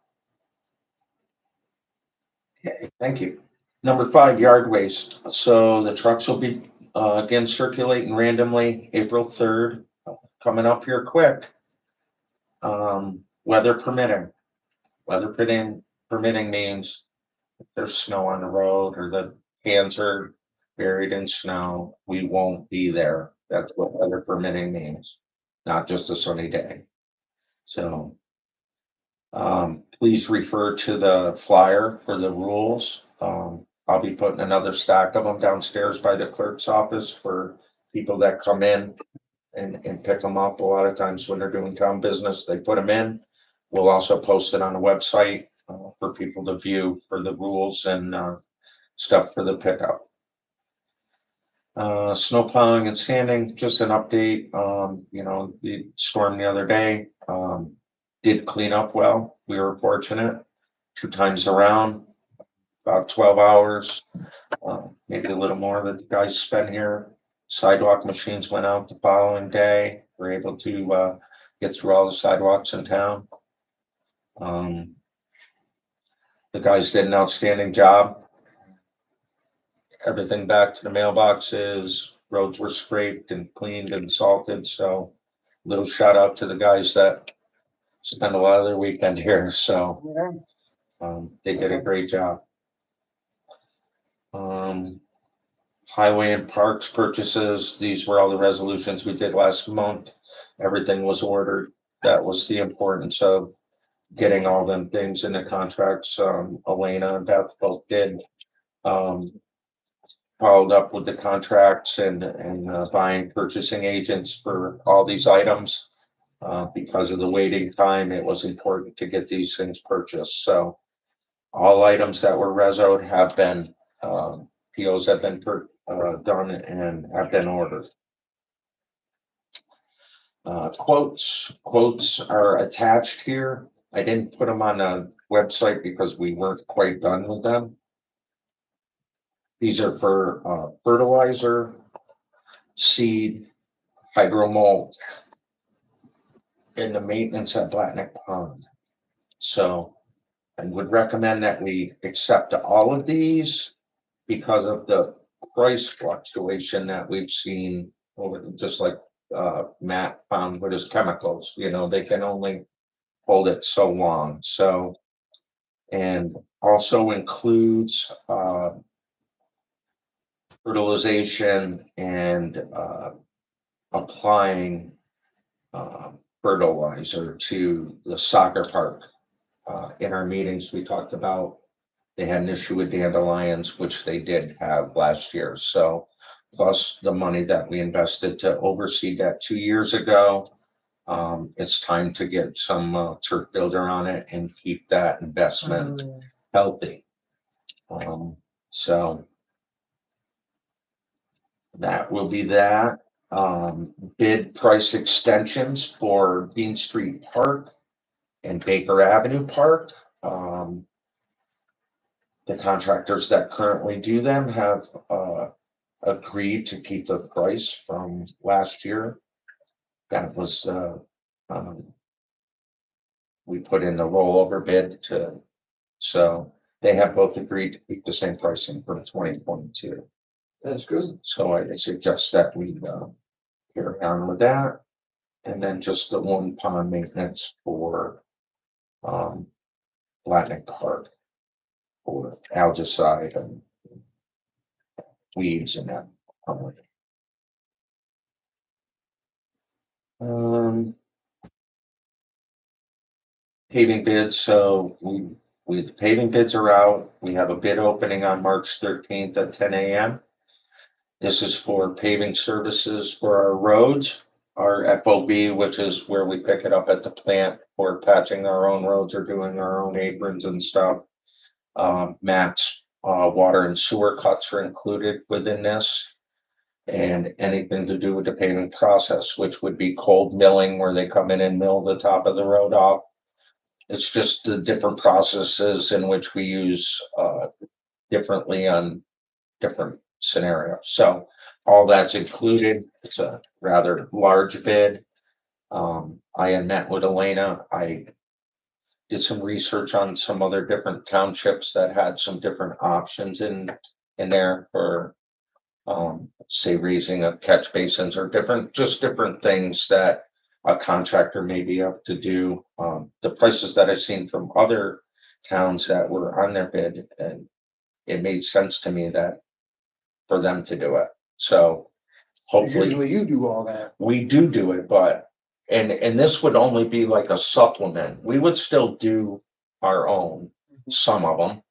Okay, thank you. Number 5, yard waste. So the trucks will be again circulating randomly April 3rd, coming up here quick. Weather permitting. Permitting means if there's snow on the road or the cans are buried in snow, we won't be there. That's what weather permitting means, not just a sunny day. So please refer to the flyer for the rules. I'll be putting another stack of them downstairs by the clerk's office for people that come in and pick them up. A lot of times when they're doing town business, they put them in. We'll also post it on the website for people to view for the rules and stuff for the pickup. Snow plowing and sanding, just an update. The storm the other day did clean up well. We were fortunate 2 times around, about 12 hours, maybe a little more that the guys spent here. Sidewalk machines went out the following day. We're able to get through all the sidewalks in town. The guys did an outstanding job. everything back to the mailboxes. Roads were scraped and cleaned and salted, so little shout out to the guys that spend a lot of their weekend here, so they did a great job. Highway and parks purchases, these were all the resolutions we did last month. Everything was ordered. That was the importance of getting all them things in the contracts. Elena and Beth both did. Followed up with the contracts and buying purchasing agents for all these items. Because of the waiting time, it was important to get these things purchased, so all items that were resoed have been, POs have been done and have been ordered. Quotes are attached here. I didn't put them on the website because we weren't quite done with them. These are for fertilizer, seed, hydromold, and the maintenance at Blackneck Pond. So I would recommend that we accept all of these because of the price fluctuation that we've seen over, just like Matt found with his chemicals, you know, they can only hold it so long. So, and also includes fertilization and applying fertilizer to the soccer park. In our meetings, we talked about they had an issue with dandelions, which they did have last year. So plus the money that we invested to oversee that 2 years ago, it's time to get some turf builder on it and keep that investment healthy. So that will be that. Bid price extensions for Bean Street Park and Baker Avenue Park. The contractors that currently do them have agreed to keep the price from last year. That was we put in the rollover bid to, so they have both agreed to keep the same pricing for 2022. That's good. So I suggest that we carry on with that. And then just the one pond maintenance for Blackneck Park for algicide and weeds and that. Paving bids, so the paving bids are out. We have a bid opening on March 13th at 10 a.m. This is for paving services for our roads, our FOB, which is where we pick it up at the plant for patching our own roads or doing our own aprons and stuff. Matt's water and sewer cuts are included within this. And anything to do with the paving process, which would be cold milling, where they come in and mill the top of the road off. It's just the different processes in which we use differently on different scenarios. So all that's included. It's a rather large bid. I had met with Elena. I did some research on some other different townships that had some different options in there for say raising of catch basins or different things that a contractor may be able to do. The prices that I've seen from other towns that were on their bid, and it made sense to me that for them to do it. So hopefully Usually you do all that. we do it, but and this would only be like a supplement. We would still do our own, some of them.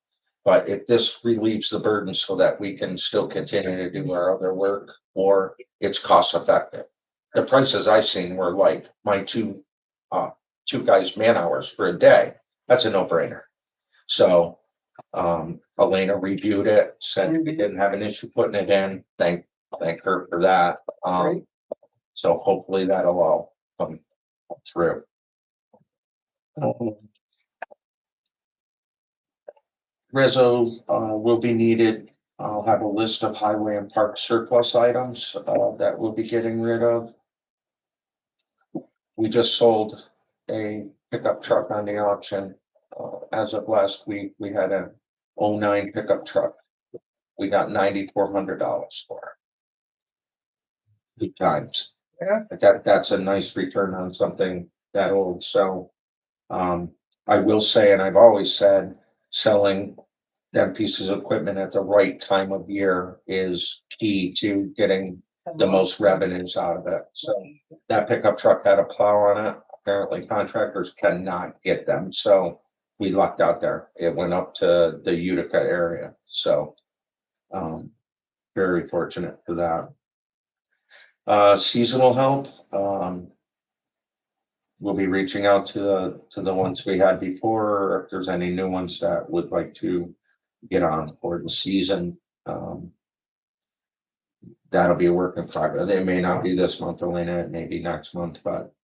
But if this relieves the burden so that we can still continue to do our other work, or it's cost effective. The prices I seen were like my two guys' man hours for a day. That's a no-brainer. So Elena reviewed it, said we didn't have an issue putting it in. Thank her for that. Great. So hopefully that'll all come through. Reso will be needed. I'll have a list of highway and park surplus items that we'll be getting rid of. We just sold a pickup truck on the auction. As of last week, we had a 09 pickup truck we got $9,400 for it. 2 times. Yeah. That's a nice return on something that old, so. I will say, and I've always said, selling them pieces of equipment at the right time of year is key to getting the most revenues out of it. So that pickup truck had a plow on it. Apparently contractors cannot get them, so we lucked out there. It went up to the Utica area, so very fortunate for that. Seasonal help, we'll be reaching out to the ones we had before, or if there's any new ones that would like to get on for the season. That'll be a work in progress. It may not be this month, Elena, it may be next month, but.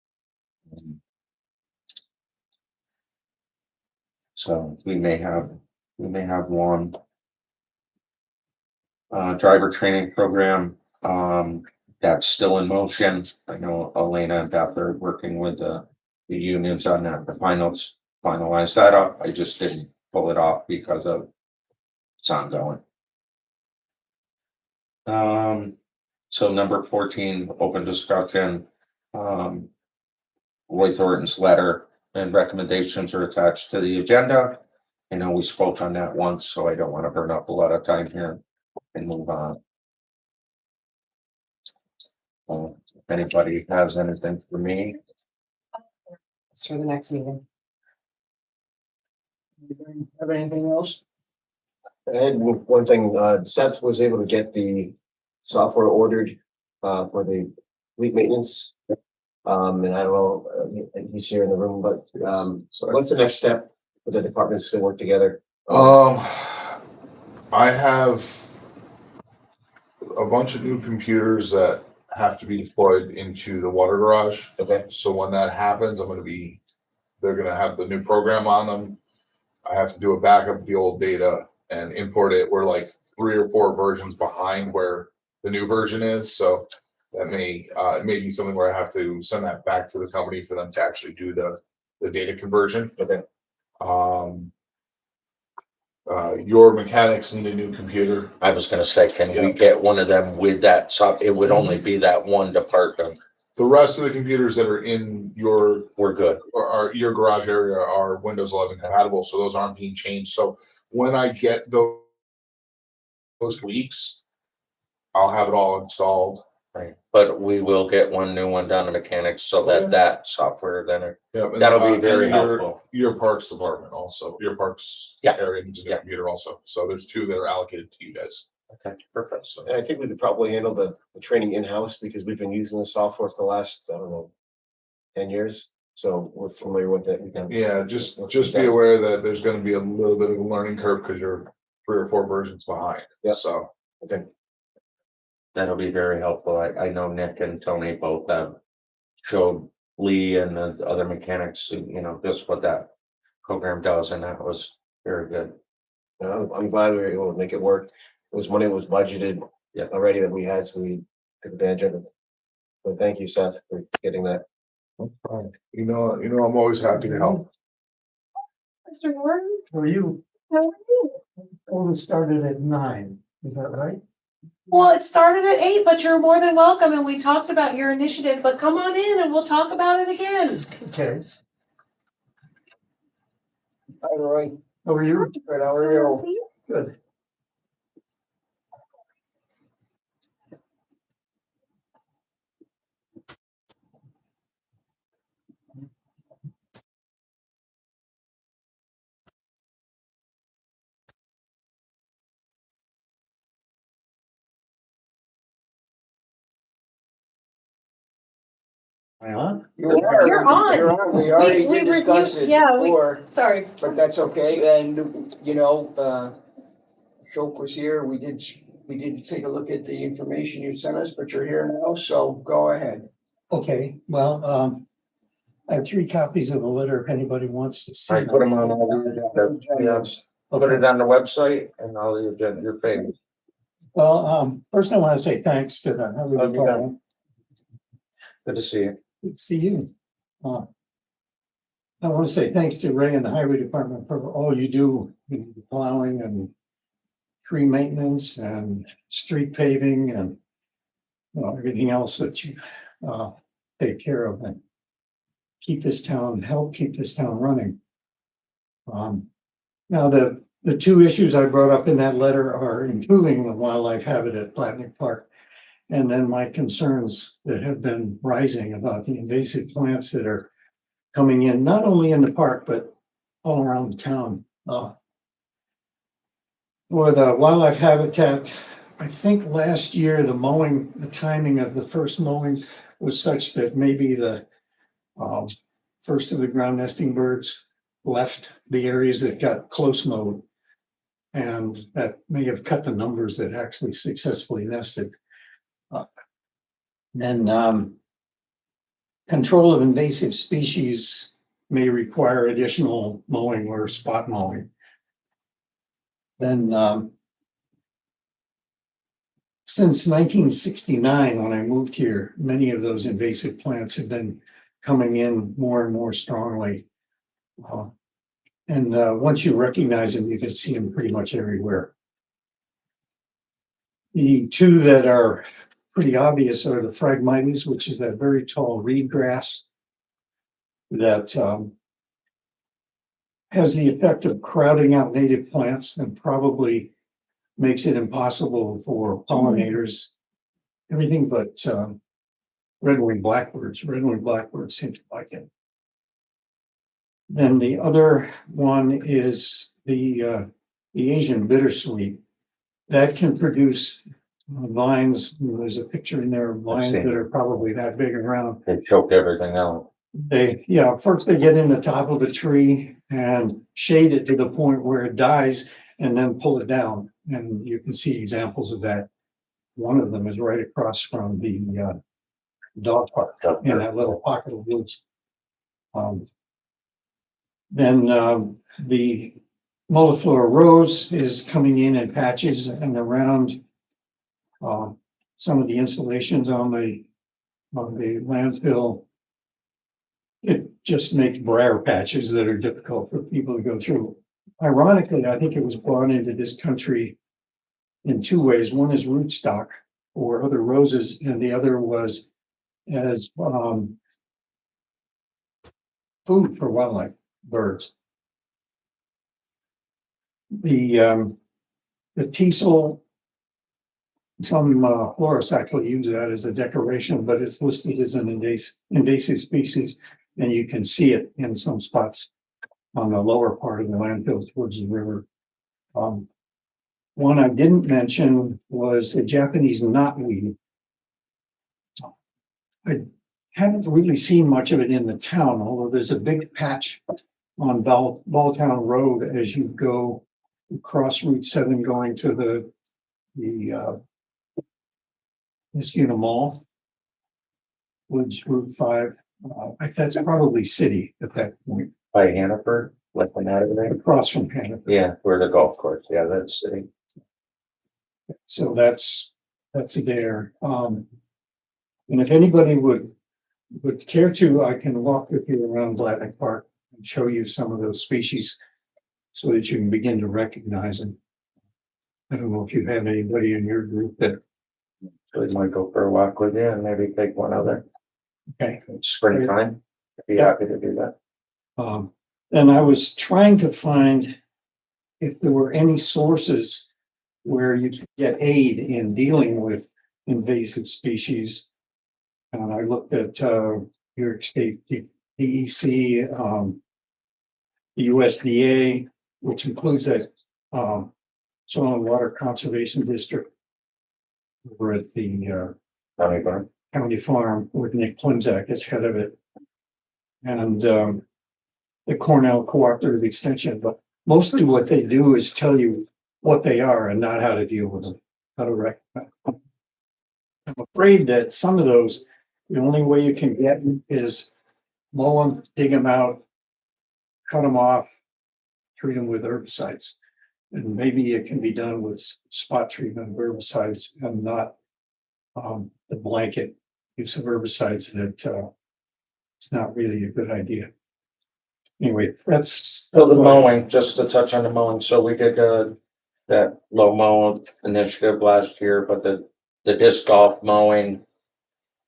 So we may have one. Driver training program, that's still in motion. I know Elena and Beth are working with the unions on that, to finalize that up. I just didn't pull it off because of it's ongoing. So number 14, open discussion. Roy Thornton's letter and recommendations are attached to the agenda. I know we spoke on that once, so I don't want to burn up a lot of time here and move on. If anybody has anything for me. It's for the next meeting. Have anything else? I had one thing, Seth was able to get the software ordered, for the fleet maintenance. And I don't know, he's here in the room, but, what's the next step for the departments to work together? I have a bunch of new computers that have to be deployed into the water garage. Okay, So when that happens, they're gonna have the new program on them. I have to do a backup of the old data and import it. We're like 3 or 4 versions behind where the new version is, so that it may be something where I have to send that back to the company for them to actually do the data conversion. okay. Your mechanics need a new computer. I was gonna say, can we get one of them with that? So it would only be that one department. The rest of the computers that are in your We're good. your garage area are Windows 11 compatible, so those aren't being changed. So when I get those weeks, I'll have it all installed. Right, but we will get one new one down to mechanics so Yeah. that software then, Yep, and, that'll be very and helpful. Your parks department also, your parks Yeah. area needs a new Yeah. computer also. So there's 2 that are allocated to you guys. Okay, perfect. So And I think we could probably handle the training in-house because we've been using the software for the last, I don't know, 10 years. So we're familiar with it. We can- Yeah, just be aware that there's gonna be a little bit of a learning curve because you're 3 or 4 versions behind. Yeah. So. Okay, that'll be very helpful. I know Nick and Tony both have showed Lee and the other mechanics, just what that program does, and that was very good. I'm glad we were able to make it work. It was money that was budgeted Yeah. already that we had, so we took advantage of it. So thank you, Seth, for getting that. You know, I'm always happy to help. Mr. Warren, How are you? how are you? Only started at 9, is that right? Well, it started at 8, but you're more than welcome, and we talked about your initiative, but come on in and we'll talk about it again. Okay. All right, How are you? good, how are you? Good. Am I on? You are. You're on. You're on. We already we did discuss reviewed- it yeah, we- before, Sorry. but that's okay. And, Shoke was here. We did take a look at the information you sent us, but you're here now, so go ahead. Okay, well, I have 3 copies of the letter if anybody wants to see. I put them on all the agenda. Yes, put it on the website and all the agenda, your page. Well, first I want to say thanks to the highway Okay. department. Good to see you. Good to see you. I want to say thanks to Ray and the highway department for all you do, plowing and tree maintenance and street paving and everything else that you take care of and help keep this town running. Now, the two issues I brought up in that letter are improving the wildlife habitat at Platnick Park. And then my concerns that have been rising about the invasive plants that are coming in, not only in the park, but all around the town. For the wildlife habitat, I think last year, the timing of the first mowing was such that maybe the first of the ground nesting birds left the areas that got close mowed. And that may have cut the numbers that actually successfully nested. Then control of invasive species may require additional mowing or spot mowing. Then since 1969, when I moved here, many of those invasive plants have been coming in more and more strongly. And once you recognize them, you can see them pretty much everywhere. The two that are pretty obvious are the Phragmites, which is that very tall reed grass that has the effect of crowding out native plants and probably makes it impossible for pollinators, everything but red-winged blackbirds. Red-winged blackbirds seem to like it. Then the other one is the Asian bittersweet. That can produce vines. There's a picture in there of vines that are probably that big around. They choke everything out. First they get in the top of a tree and shade it to the point where it dies and then pull it down. And you can see examples of that. One of them is right across from the dog park in that little pocket of woods. Then the Molliflora rose is coming in patches and around some of the installations on the landfill. It just makes briar patches that are difficult for people to go through. Ironically, I think it was brought into this country in two ways. One is rootstock or other roses, and the other was as food for wildlife, birds. The teasel, some florists actually use that as a decoration, but it's listed as an invasive species, and you can see it in some spots on the lower part of the landfill towards the river. One I didn't mention was the Japanese knotweed. I haven't really seen much of it in the town, although there's a big patch on Balltown Road as you go across Route 7 going to the Niskuna Mall, Woods Route 5. That's probably city at that point. By Hannaford, like the Natterbury? Across from Hannaford. Yeah, where the golf course, yeah, that's city. So that's there. And if anybody would care to, I can walk with you around Platnick Park and show you some of those species so that you can begin to recognize them. I don't know if you have anybody in your group that. So we might go for a walk with you and maybe take one other. Okay. Springtime, I'd be happy to do that. And I was trying to find if there were any sources where you could get aid in dealing with invasive species. And I looked at New York State DEC, the USDA, which includes that Soil and Water Conservation District over at the county farm with Nick Klimzak as head of it, and the Cornell Cooperative Extension. But mostly what they do is tell you what they are and not how to deal with them, how to recognize them. I'm afraid that some of those, the only way you can get them is mow them, dig them out, cut them off, treat them with herbicides. And maybe it can be done with spot treatment of herbicides and not the blanket use of herbicides that it's not really a good idea. Anyway, that's So the mowing, just to touch on the mowing, so we did that low mow initiative last year, but the disc golf mowing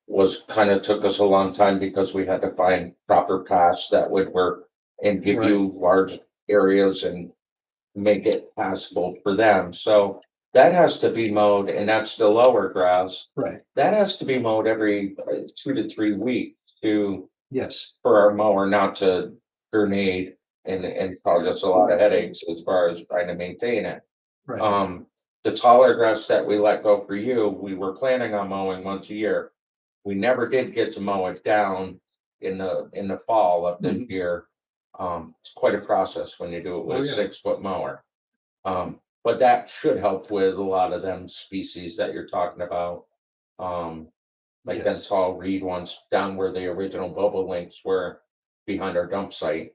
was kind of took us a long time because we had to find proper paths that would work and give you large areas and make it passable for them. So that has to be mowed, and that's the lower grass. Right, That has to be mowed every 2 to 3 weeks yes, for our mower not to grenade and cause us a lot of headaches as far as trying to maintain it. right, The taller grass that we let go for you, we were planning on mowing once a year. We never did get to mow it down in the fall of the year. It's quite a process when you do it with Oh, a yeah. 6 foot mower. But that should help with a lot of them species that you're talking about. Like that Yes. tall reed ones down where the original Bobo links were behind our dump site.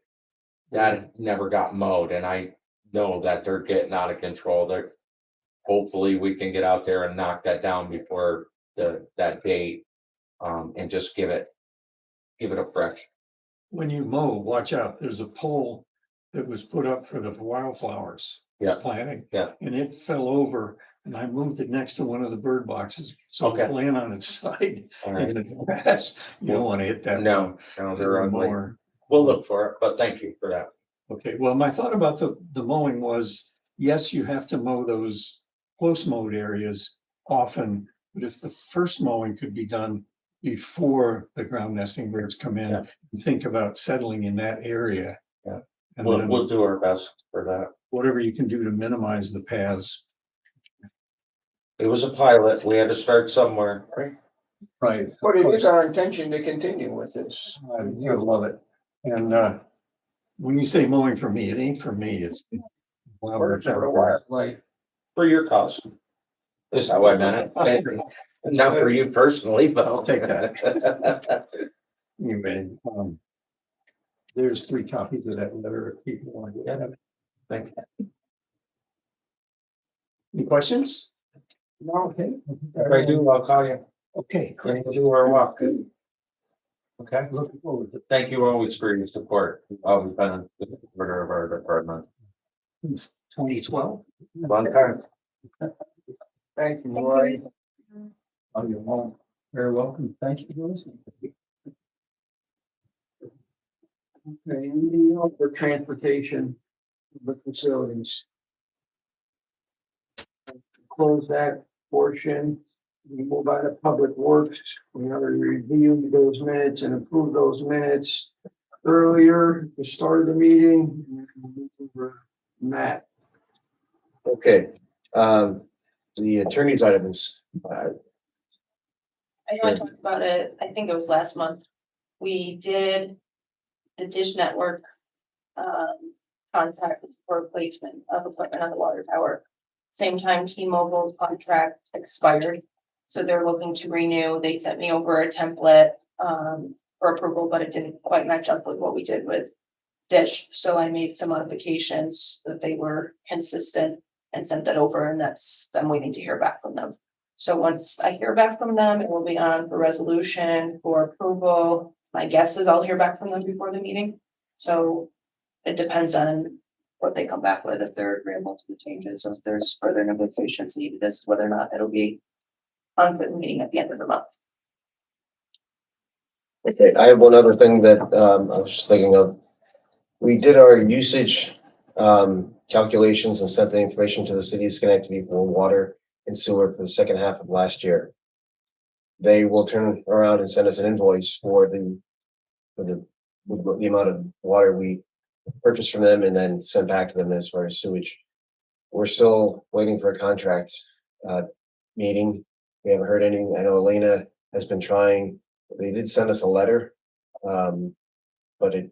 That never got mowed, and I know that they're getting out of control. They're, hopefully we can get out there and knock that down before that date. And just give it a fresh. When you mow, watch out, there's a pole that was put up for the wildflowers. Yeah. Planting. Yeah. And it fell over and I moved it next to one of the bird boxes, so Okay. it's laying on its side All right. in the grass. You don't wanna hit that. No, they're ugly. More. We'll look for it, but thank you for that. Okay, well, my thought about the mowing was, yes, you have to mow those close mowed areas often, but if the first mowing could be done before the ground nesting birds come in, Yeah. think about settling in that area. Yeah. And We'll then do our best for that. whatever you can do to minimize the paths. It was a pilot. We had to start somewhere. Right. Right. But it is our intention to continue with this. You're gonna love it. And when you say mowing for me, it ain't for me, it's. For wildlife. For your cause. Is how I meant it. Not for you personally, but I'll take that. Anyway, there's 3 copies of that letter if people want to get it. Thank you. Any questions? No, Okay. If I do, I'll call you. Okay, great. We'll do our walk. Okay. Looking forward to it. Thank you always for your support. You've always been a supporter of our department. Since 2012. Long time. thank you, Roy. Oh, you're welcome. Very welcome. Thank you for listening. Okay, anything else for transportation, the facilities? Close that portion. We move on to public works. We already reviewed those minutes and approved those minutes earlier, the start of the meeting. Matt, Okay, the attorney's items, I know I talked about it, I think it was last month. We did the Dish Network contract for replacement of equipment on the water tower. Same time T-Mobile's contract expired, so they're looking to renew. They sent me over a template for approval, but it didn't quite match up with what we did with Dish. So I made some modifications that they were consistent and sent that over, and I'm waiting to hear back from them. So once I hear back from them, it will be on for resolution for approval. My guess is I'll hear back from them before the meeting. So it depends on what they come back with, if they're agreeable to the changes, or if there's further negotiations needed as to whether or not it'll be on the meeting at the end of the month. okay, I have one other thing that I was just thinking of. We did our usage calculations and sent the information to the city of Schenectady for water and sewer for the second half of last year. They will turn around and send us an invoice for the amount of water we purchased from them and then sent back to them as far as sewage. We're still waiting for a contract meeting. We haven't heard anything. I know Elena has been trying. They did send us a letter, but it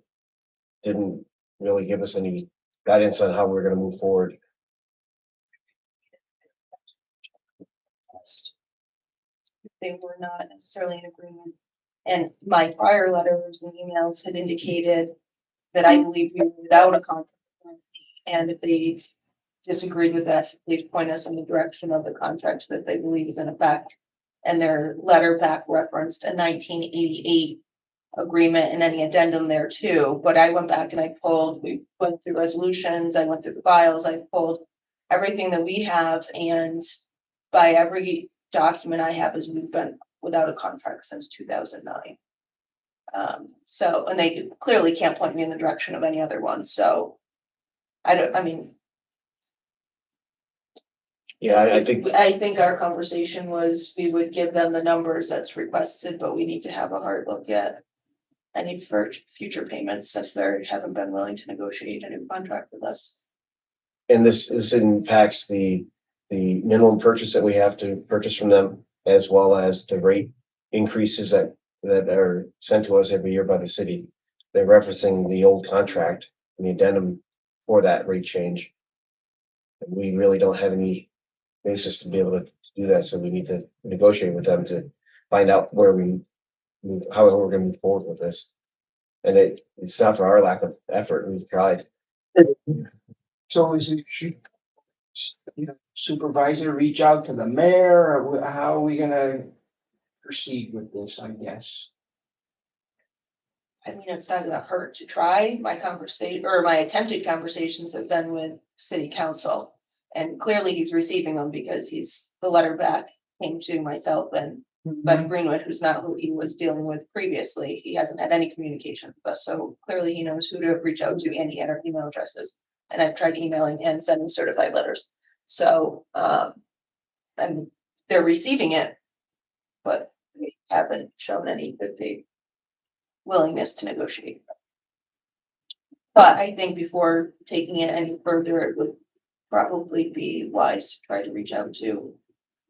didn't really give us any guidance on how we're going to move forward. They were not necessarily in agreement. And my prior letters and emails had indicated that I believe we were without a contract. And if they disagreed with us, please point us in the direction of the contract that they believe is in effect. And their letter back referenced a 1988 agreement and any addendum there too. But I went back and we went through resolutions, I went through the files, I pulled everything that we have, and by every document I have is we've been without a contract since 2009. So, and they clearly can't point me in the direction of any other one, so I mean, Yeah, I think, our conversation was we would give them the numbers that's requested, but we need to have a hard look at any future payments since they haven't been willing to negotiate a new contract with us. and this impacts the minimum purchase that we have to purchase from them, as well as the rate increases that are sent to us every year by the city. They're referencing the old contract and the addendum for that rate change. And we really don't have any basis to be able to do that, so we need to negotiate with them to find out where we move, how we're gonna move forward with this. And it's not for our lack of effort, we've tried. So is it, should, you know, supervisor reach out to the mayor, or how are we gonna proceed with this, I guess? I mean, it's not gonna hurt to try. My conversation or my attempted conversations have been with city council. And clearly he's receiving them because the letter back came to myself and Beth Greenwood, who's not who he was dealing with previously. He hasn't had any communication with us, so clearly he knows who to reach out to, and he had our email addresses. And I've tried emailing and sending certified letters. So, and they're receiving it, but they haven't shown any good faith willingness to negotiate. But I think before taking it any further, it would probably be wise to try to reach out to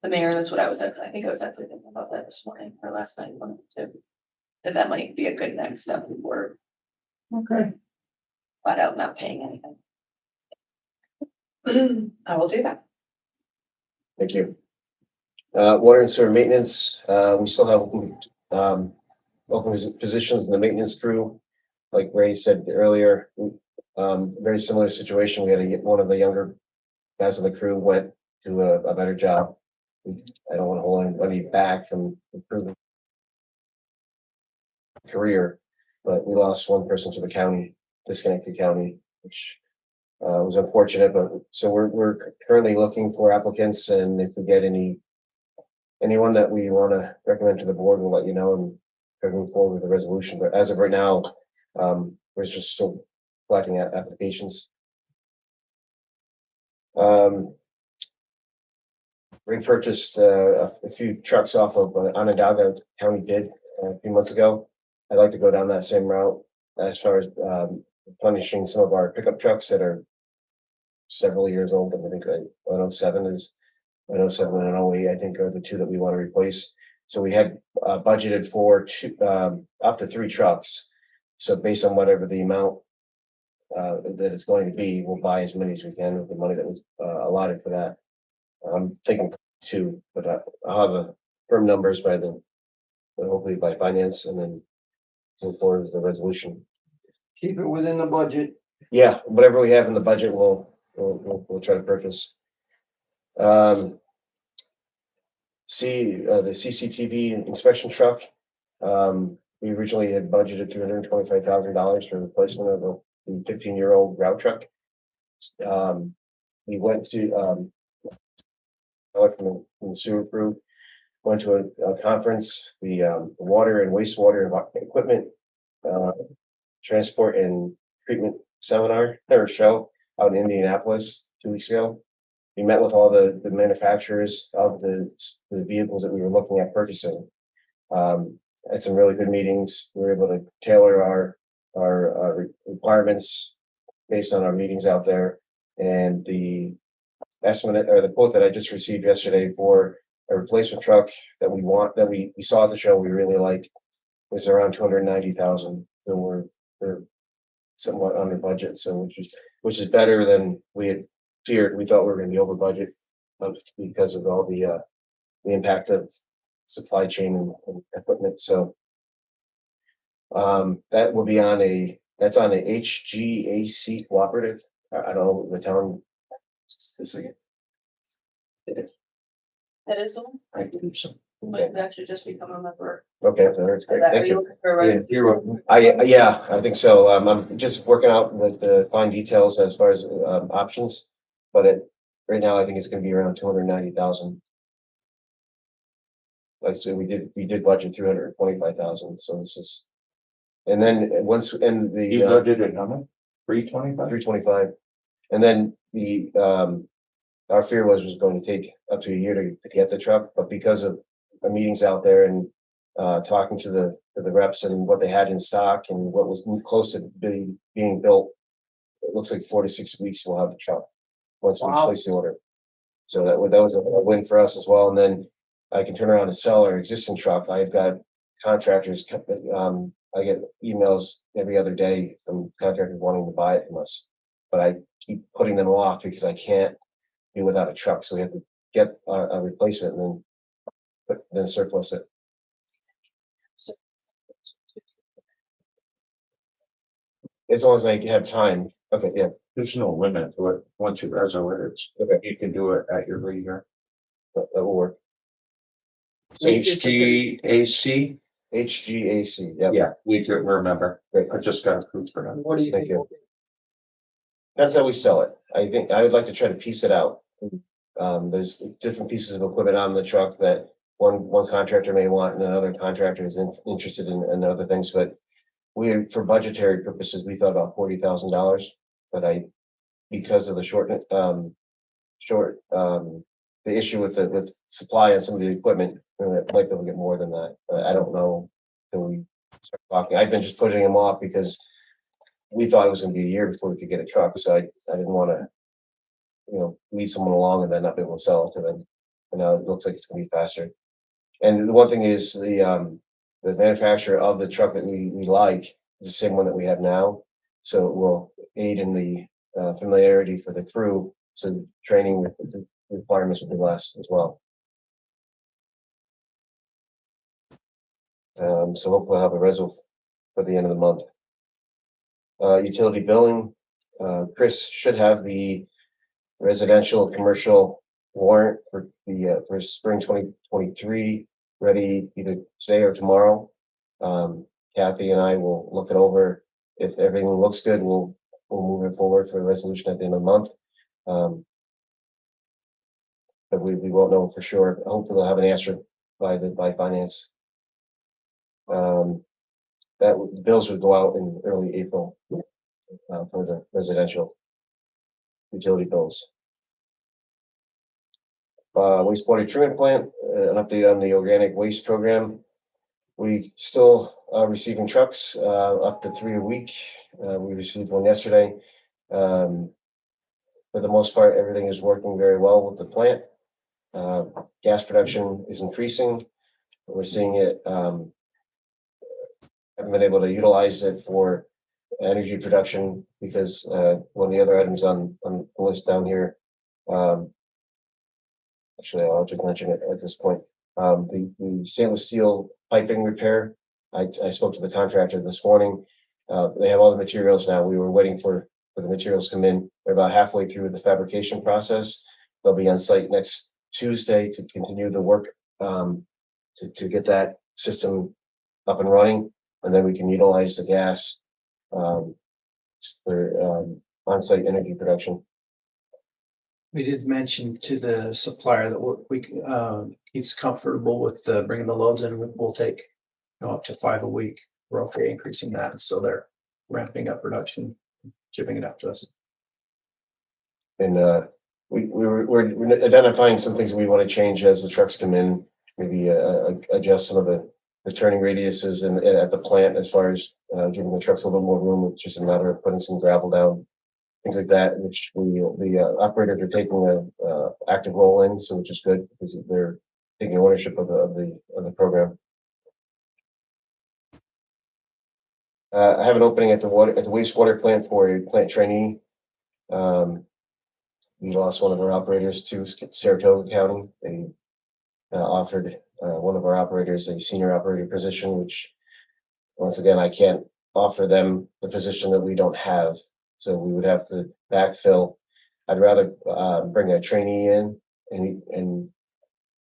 the mayor. That's what I think I was actually thinking about that this morning or last night, one of the two. That might be a good next step before Okay. flat out not paying anything. I will do that. Thank you. Water and sewer maintenance, we still have open positions in the maintenance crew. Like Ray said earlier, very similar situation. We had one of the younger guys on the crew went to a better job. I don't want to hold anybody back from improving career, but we lost one person to the county, Disconnected County, which was unfortunate. But so we're currently looking for applicants, and if we get anyone that we want to recommend to the board, we'll let you know and move forward with the resolution. But as of right now, we're just still collecting applications. We purchased a few trucks off of Onondaga County bid a few months ago. I'd like to go down that same route as far as replenishing some of our pickup trucks that are several years old. I think 107 is 107 and 08, I think, are the two that we want to replace. So we had budgeted for up to 3 trucks. So based on whatever the amount that it's going to be, we'll buy as many as we can with the money that was allotted for that. I'm thinking 2, but I'll have a firm numbers hopefully by finance, and then move forward with the resolution. Keep it within the budget. Yeah, whatever we have in the budget, we'll try to purchase. The CCTV inspection truck. We originally had budgeted $325,000 for replacement of the 15-year-old route truck. We went to from the sewer crew, went to a conference, the water and wastewater equipment transport and treatment seminar or show out in Indianapolis 2 weeks ago. We met with all the manufacturers of the vehicles that we were looking at purchasing. Had some really good meetings. We were able to tailor our requirements based on our meetings out there, and the estimate or the quote that I just received yesterday for a replacement truck that we saw at the show we really like is around 290,000. So we're somewhat under budget, so which is better than we had feared. We thought we were going to be over budget because of all the impact of supply chain and equipment. So that will be that's on a HGAC cooperative. I don't know the town. That is the one. I believe so. Might actually just become a member. Okay, that's great. Are Thank you you. looking for a resolution? Yeah, I think so. I'm just working out the fine details as far as options, but right now, I think it's gonna be around 290,000. Like I said, we did budget 325,000, so this is. And then once, and the. You budgeted how much? 325? 325. And then our fear was going to take up to a year to get the truck, but because of the meetings out there and talking to the reps and what they had in stock and what was close to being built, it looks like 4 to 6 weeks we'll have the truck once we Wow. place the order. So that was a win for us as well. And then I can turn around and sell our existing truck. I've got contractors, I get emails every other day from contractors wanting to buy it from us. But I keep putting them off because I can't be without a truck. So we have to get a replacement and then surplus it. As long as I have time. Okay, yeah, There's no limit to it. Once you reserve it, okay, you can do it at your leisure. that will work. HGAC, HGAC, yeah. yeah, we could remember. Great. I just got approved for that. What do you Thank think? you. That's how we sell it. I think I would like to try to piece it out. There's different pieces of equipment on the truck that one contractor may want and another contractor is interested in other things, but for budgetary purposes, we thought about $40,000, but because of the the issue with supply and some of the equipment, might be able to get more than that. I don't know until we start talking. I've been just putting them off because we thought it was gonna be a year before we could get a truck, so I didn't wanna, lead someone along and then not be able to sell it to them. And now it looks like it's gonna be faster. And the one thing is the manufacturer of the truck that we like is the same one that we have now. So it will aid in the familiarity for the crew, so the training requirements will be less as well. So hopefully we'll have a result for the end of the month. Utility billing, Chris should have the residential commercial warrant for spring 2023 ready either today or tomorrow. Kathy and I will look it over. If everything looks good, we'll move it forward for a resolution at the end of the month. But we won't know for sure. Hopefully they'll have an answer by finance. The bills would go out in early April for the residential utility bills. Wastewater treatment plant, an update on the organic waste program. We still are receiving trucks up to 3 a week. We received one yesterday. For the most part, everything is working very well with the plant. Gas production is increasing. We're seeing it. Haven't been able to utilize it for energy production because one of the other items on the list down here. Actually, I'll just mention it at this point. The stainless steel piping repair. I spoke to the contractor this morning. They have all the materials now. We were waiting for the materials to come in. They're about halfway through the fabrication process. They'll be on site next Tuesday to continue the work to get that system up and running, and then we can utilize the gas for on-site energy production. We did mention to the supplier that he's comfortable with bringing the loads in. We'll take up to 5 a week. We're okay increasing that, so they're ramping up production, shipping it out to us. And we're identifying some things that we want to change as the trucks come in. Maybe adjust some of the turning radiuses at the plant as far as giving the trucks a little more room. It's just a matter of putting some gravel down, things like that, which the operators are taking a active role in, so which is good because they're taking ownership of the program. I have an opening at the wastewater plant for a plant trainee. We lost one of our operators to Saratoga County. They offered one of our operators a senior operator position, which once again, I can't offer them the position that we don't have. So we would have to backfill. I'd rather bring a trainee in and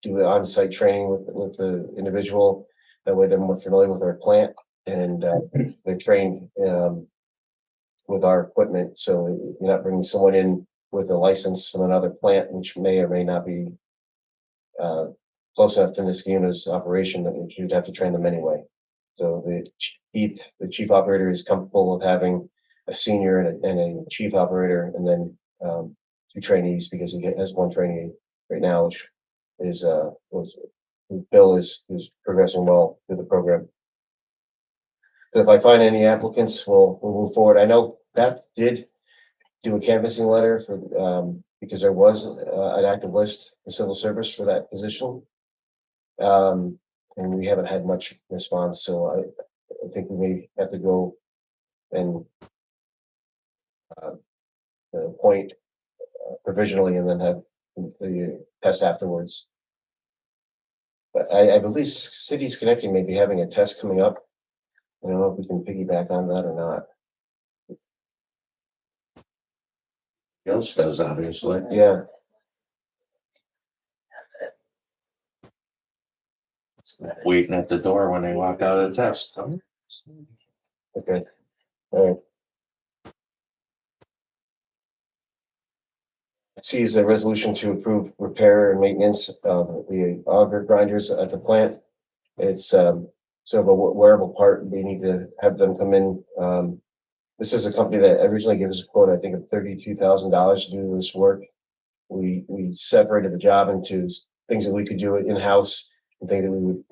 do the on-site training with the individual. That way they're more familiar with our plant and they're trained with our equipment. So you're not bringing someone in with a license from another plant, which may or may not be close enough to Niskayuna's operation that you'd have to train them anyway. So the chief operator is comfortable with having a senior and a chief operator, and then 2 trainees, because he has 1 trainee right now, which is Bill is progressing well through the program. So if I find any applicants, we'll move forward. I know Beth did do a canvassing letter for because there was an active list for civil service for that position. And we haven't had much response, so I think we may have to go and appoint provisionally and then have the test afterwards. But I believe Cities Connecting may be having a test coming up. I don't know if we can piggyback on that or not. Ghost does, obviously. Yeah, Waiting at the door when they walk out of the test. okay. All right. C is a resolution to approve repair and maintenance of the auger grinders at the plant. It's sort of a wearable part. We need to have them come in. This is a company that originally gave us a quote, I think, of $32,000 to do this work. We separated the job into things that we could do in-house and things that we would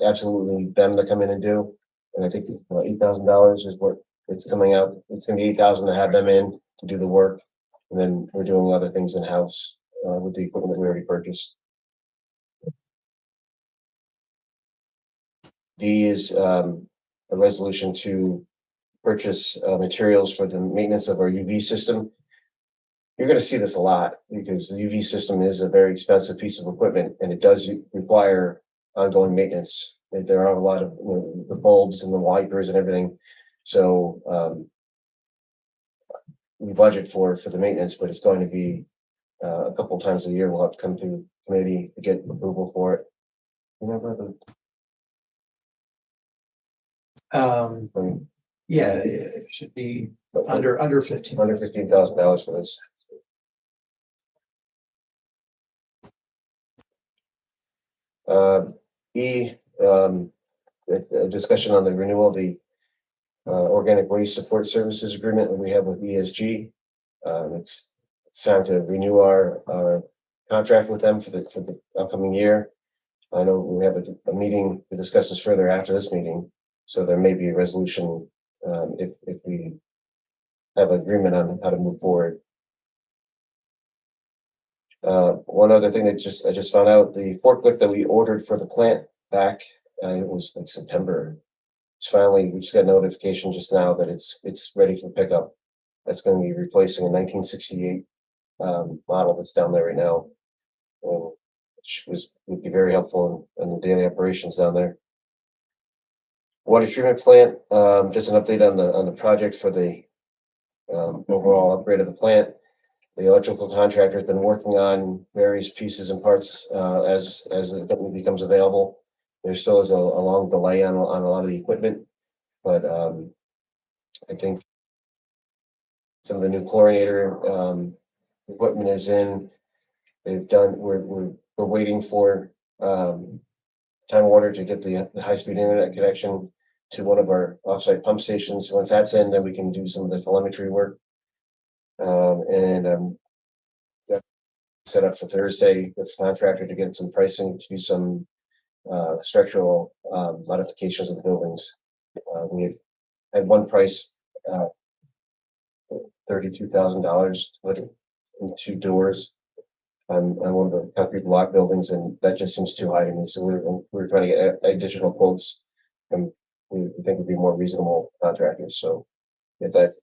absolutely need them to come in and do. And I think $8,000 is what it's coming out. It's going to be $8,000 to have them in to do the work. And then we're doing other things in-house with the equipment that we already purchased. D is a resolution to purchase materials for the maintenance of our UV system. You're going to see this a lot because the UV system is a very expensive piece of equipment, and it does require ongoing maintenance. There are a lot of the bulbs and the wipers and everything. So we budget for the maintenance, but it's going to be a couple of times a year. We'll have to come to committee to get approval for it. Remember Yeah, it should be under 15. under $15,000 for this. A discussion on the renewal of the organic waste support services agreement that we have with ESG. It's time to renew our contract with them for the upcoming year. I know we have a meeting to discuss this further after this meeting, so there may be a resolution if we have agreement on how to move forward. One other thing that I just found out, the forklift that we ordered for the plant back, it was like September. We just got notification just now that it's ready for pickup. That's going to be replacing a 1968 model that's down there right now. Which would be very helpful in the daily operations down there. Water treatment plant, just an update on the project for the overall upgrade of the plant. The electrical contractor has been working on various pieces and parts as it becomes available. There still is a long delay on a lot of the equipment, but I think some of the new chlorinator equipment is in. We're waiting for Time Warner to get the high-speed internet connection to one of our offsite pump stations. Once that's in, then we can do some of the telemetry work. Set up for Thursday with the contractor to get some pricing to do some structural modifications of the buildings. We had one price, $32,000 to put in 2 doors on one of the concrete block buildings, and that just seems too high to me. So we're trying to get additional quotes, and we think would be more reasonable contractors. So if that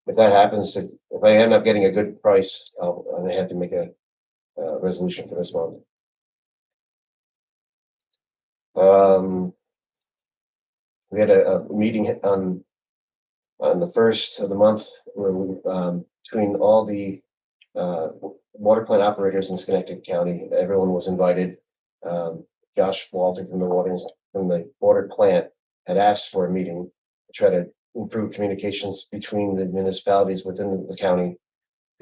happens, if I end up getting a good price, I may have to make a resolution for this month. We had a meeting on the 1st of the month where we, between all the water plant operators in Schenectady County, everyone was invited. Josh Walter from the water plant had asked for a meeting to try to improve communications between the municipalities within the county,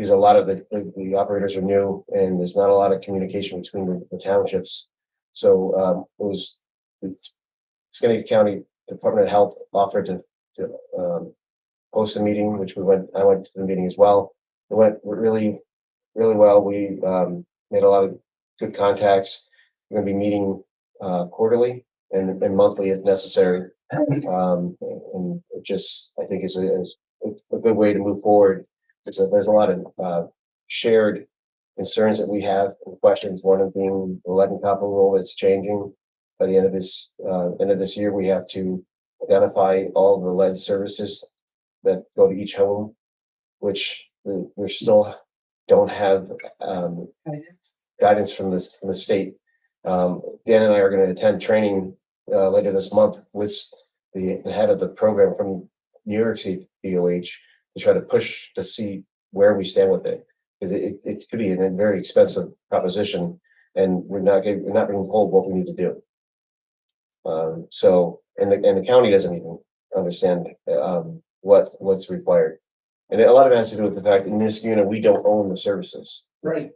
because a lot of the operators are new and there's not a lot of communication between the townships. So, it was, the Skinny County Department of Health offered to host a meeting, which I went to the meeting as well. It went really, really well. We, made a lot of good contacts. We're gonna be meeting, quarterly and monthly if necessary. And it just, I think is a good way to move forward. There's a lot of, shared concerns that we have and questions, one of being the lead and copper rule that's changing. By the end of this year, we have to identify all the lead services that go to each home, which we still don't have guidance from the state. Dan and I are going to attend training later this month with the head of the program from New York State DOH to try to push to see where we stand with it, because it could be a very expensive proposition, and we're not being told what we need to do. So, and the county doesn't even understand what's required. And a lot of it has to do with the fact that in Niskuna, we don't own the services. Right.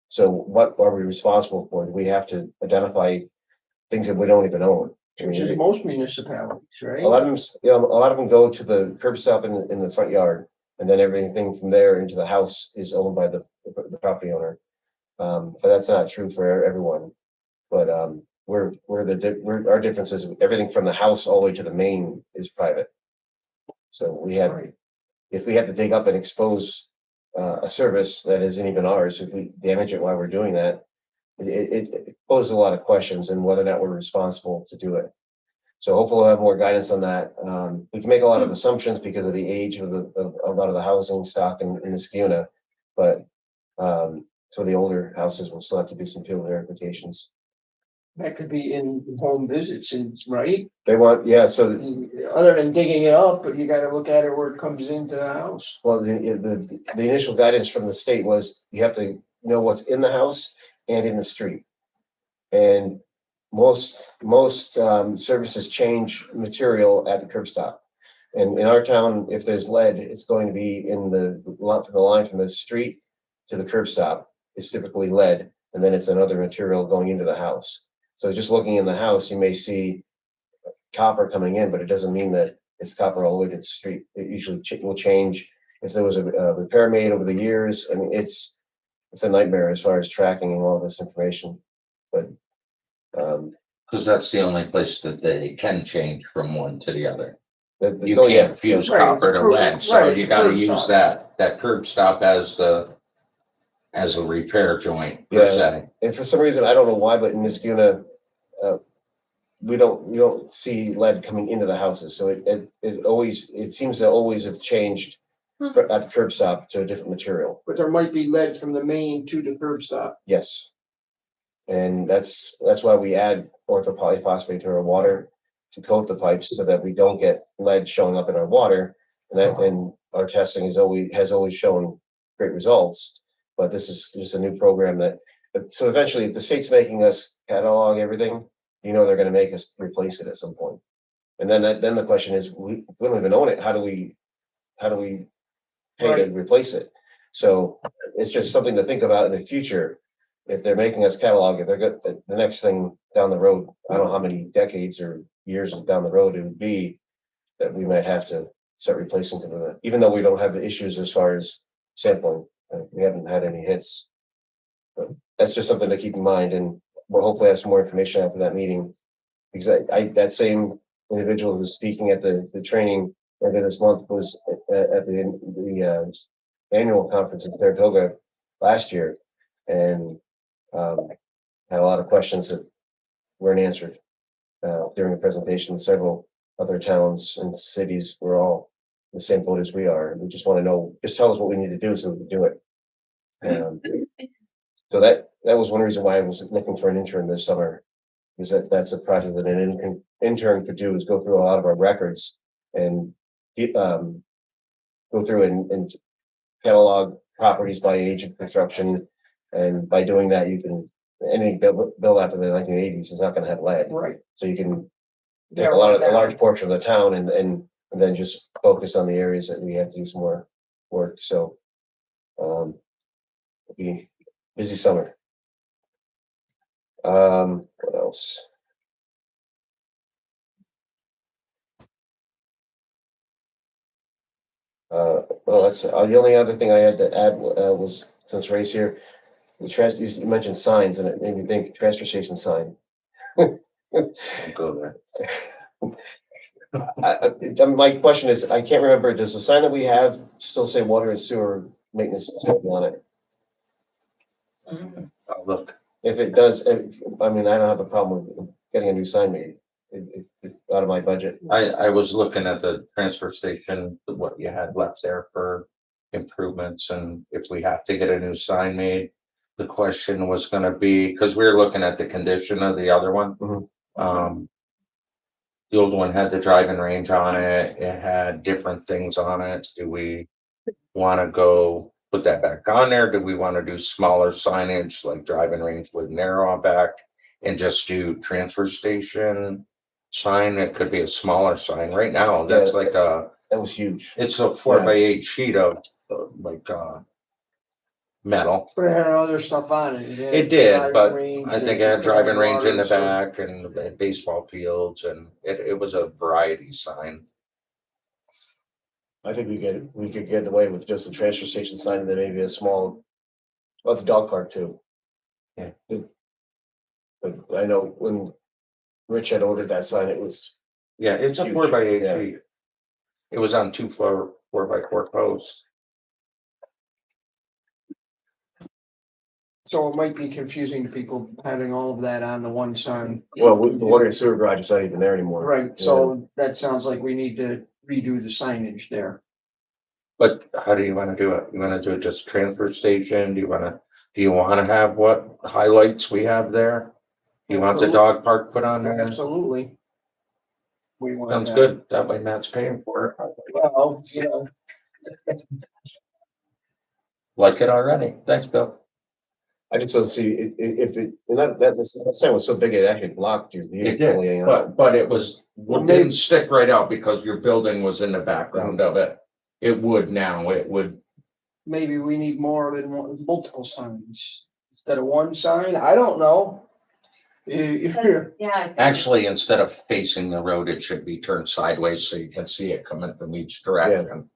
So what are we responsible for? Do we have to identify things that we don't even own? I Which is mean, most municipalities, right? a lot of them go to the curb stop in the front yard, and then everything from there into the house is owned by the property owner. But that's not true for everyone. But our difference is everything from the house all the way to the main is private. So if we have to dig up and expose a service that isn't even ours, if we damage it while we're doing that, it poses a lot of questions and whether or not we're responsible to do it. So hopefully we'll have more guidance on that. We can make a lot of assumptions because of the age of a lot of the housing stock in Niskuna, but so the older houses will still have to do some field verifications. That could be in home visits, right? They want, yeah, so Other than digging it up, but you gotta look at it where it comes into the house. well, the initial guidance from the state was you have to know what's in the house and in the street. And most services change material at the curb stop. And in our town, if there's lead, it's going to be in the line from the street to the curb stop. It's typically lead, and then it's another material going into the house. So just looking in the house, you may see copper coming in, but it doesn't mean that it's copper all the way to the street. It usually will change if there was a repair made over the years. I mean, it's a nightmare as far as tracking and all this information. But Cause that's the only place that they can change from one to the other. You oh, yeah, can't fuse Right, copper to lead, so right, you gotta curb use stop. that curb stop as a repair joint per Yeah. se. and for some reason, I don't know why, but in Niskuna, we don't see lead coming into the houses. So it seems to always have changed at the curb stop to a different material. But there might be lead from the main to the curb stop. Yes. And that's why we add orthopolyphosphate to our water to coat the pipes so that we don't get lead showing up in our water. And our testing has always shown great results. But this is just a new program so eventually if the state's making us catalog everything, they're gonna make us replace it at some point. And then the question is, we don't even own it. How do we pay to replace it? So it's just something to think about in the future. If they're making us catalog, if they're good, the next thing down the road, I don't know how many decades or years down the road it would be that we might have to start replacing them, even though we don't have issues as far as sampling. We haven't had any hits. But that's just something to keep in mind, and we'll hopefully have some more information after that meeting. Because that same individual who's speaking at the training earlier this month was at the annual conference in Saratoga last year, and had a lot of questions that weren't answered during the presentation. Several other towns and cities were all in the same boat as we are. We just want to know, just tell us what we need to do so we can do it. So that was one reason why I was looking for an intern this summer, is that's a project that an intern could do, is go through a lot of our records and go through and catalog properties by age of construction. And by doing that, you can, anything built after the 1980s is not going to have lead. Right. So you can Yeah, take a large portion of the town and then just focus on the areas that we have to do some more work. So It'll be busy summer. What else? Well, that's, the only other thing I had to add, was, since Ray's here, you mentioned signs, and it made me think transfer station sign. I'll go there. My question is, I can't remember, does the sign that we have still say water and sewer maintenance on it? I'll look. If it does, I mean, I don't have a problem with getting a new sign made, out of my budget. I was looking at the transfer station, what you had left there for improvements, and if we have to get a new sign made. The question was gonna be, because we were looking at the condition of the other one. Mhm. The old one had the driving range on it, it had different things on it. Do we wanna go put that back on there? Do we wanna do smaller signage, like driving range with narrow back? And just do transfer station sign? It could be a smaller sign. Right now, that's Yeah. like That was huge. it's a 4x8 sheet of like metal. But it had other stuff on it. had It did, driving but range I think and it had driving range in the water, so- back and baseball fields, and it was a variety sign. I think we could get away with just a transfer station sign and then maybe a small, well, the dog park too. Yeah. But I know when Rich had ordered that sign, it was, Yeah, it's a Huge, 4x8 yeah. sheet. It was on 4x4 posts. So it might be confusing to people having all of that on the one sign. well, the water and sewer garage is not even there anymore. Right, so that sounds like we need to redo the signage there. But how do you wanna do it? You wanna do it just transfer station? Do you wanna have what highlights we have there? You want the dog park put on there? Absolutely. We want Sounds that. good. That way Matt's paying for it. Well, you know, Like it already. Thanks, Bill. I just don't see if it, and that sign was so big, it actually blocked your view. It did, you know? but it was, Well, it maybe- didn't stick right out because your building was in the background of it. It would now, it would, maybe we need more than multiple signs instead of one sign. I don't know. Yeah. actually, instead of facing the road, it should be turned sideways so you can see it coming from each direction.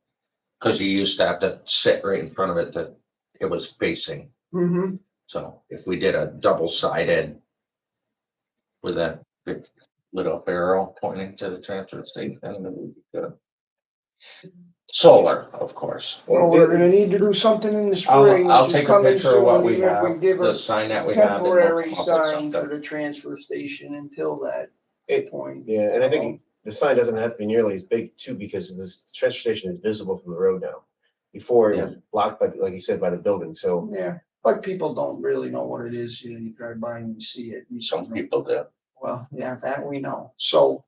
Cause you used to have to sit right in front of it that it was facing. Mm-hmm. So if we did a double-sided with a big little arrow pointing to the transfer station, then it would be good. Solar, of course. Well, we're gonna need to do something in the spring. I'll which is take a coming picture of what soon, we even if have, give the a sign that we have. and we'll temporary come up with sign for something. the transfer station until that point. Yeah, and I think the sign doesn't have to be nearly as big too, because this transfer station is visible from the road now. Before it was blocked by, like you said, by the building, so. Yeah, but people don't really know what it is. You know, you drive by and you see it. You Some don't know. people do. Well, yeah, that we know. So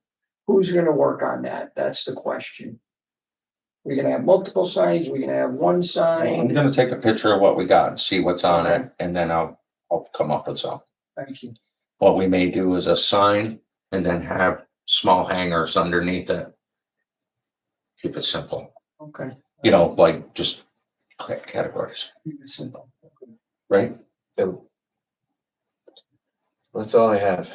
who's gonna work on that? That's the question. We're gonna have multiple signs, we're gonna have one I'm sign. gonna take a picture of what we got and see what's on Okay. it, and then I'll come up with some. Thank you. What we may do is a sign and then have small hangers underneath it. Keep it simple, Okay. you know, like just quick categories, Keep it simple. right? That's all I have.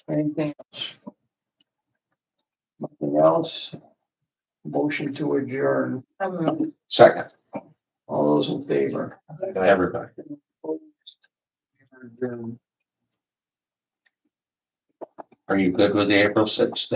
Anything else? Nothing else? Motion to adjourn. Second, All those in favor? everybody. Adjourn. Are you good with the April 6th?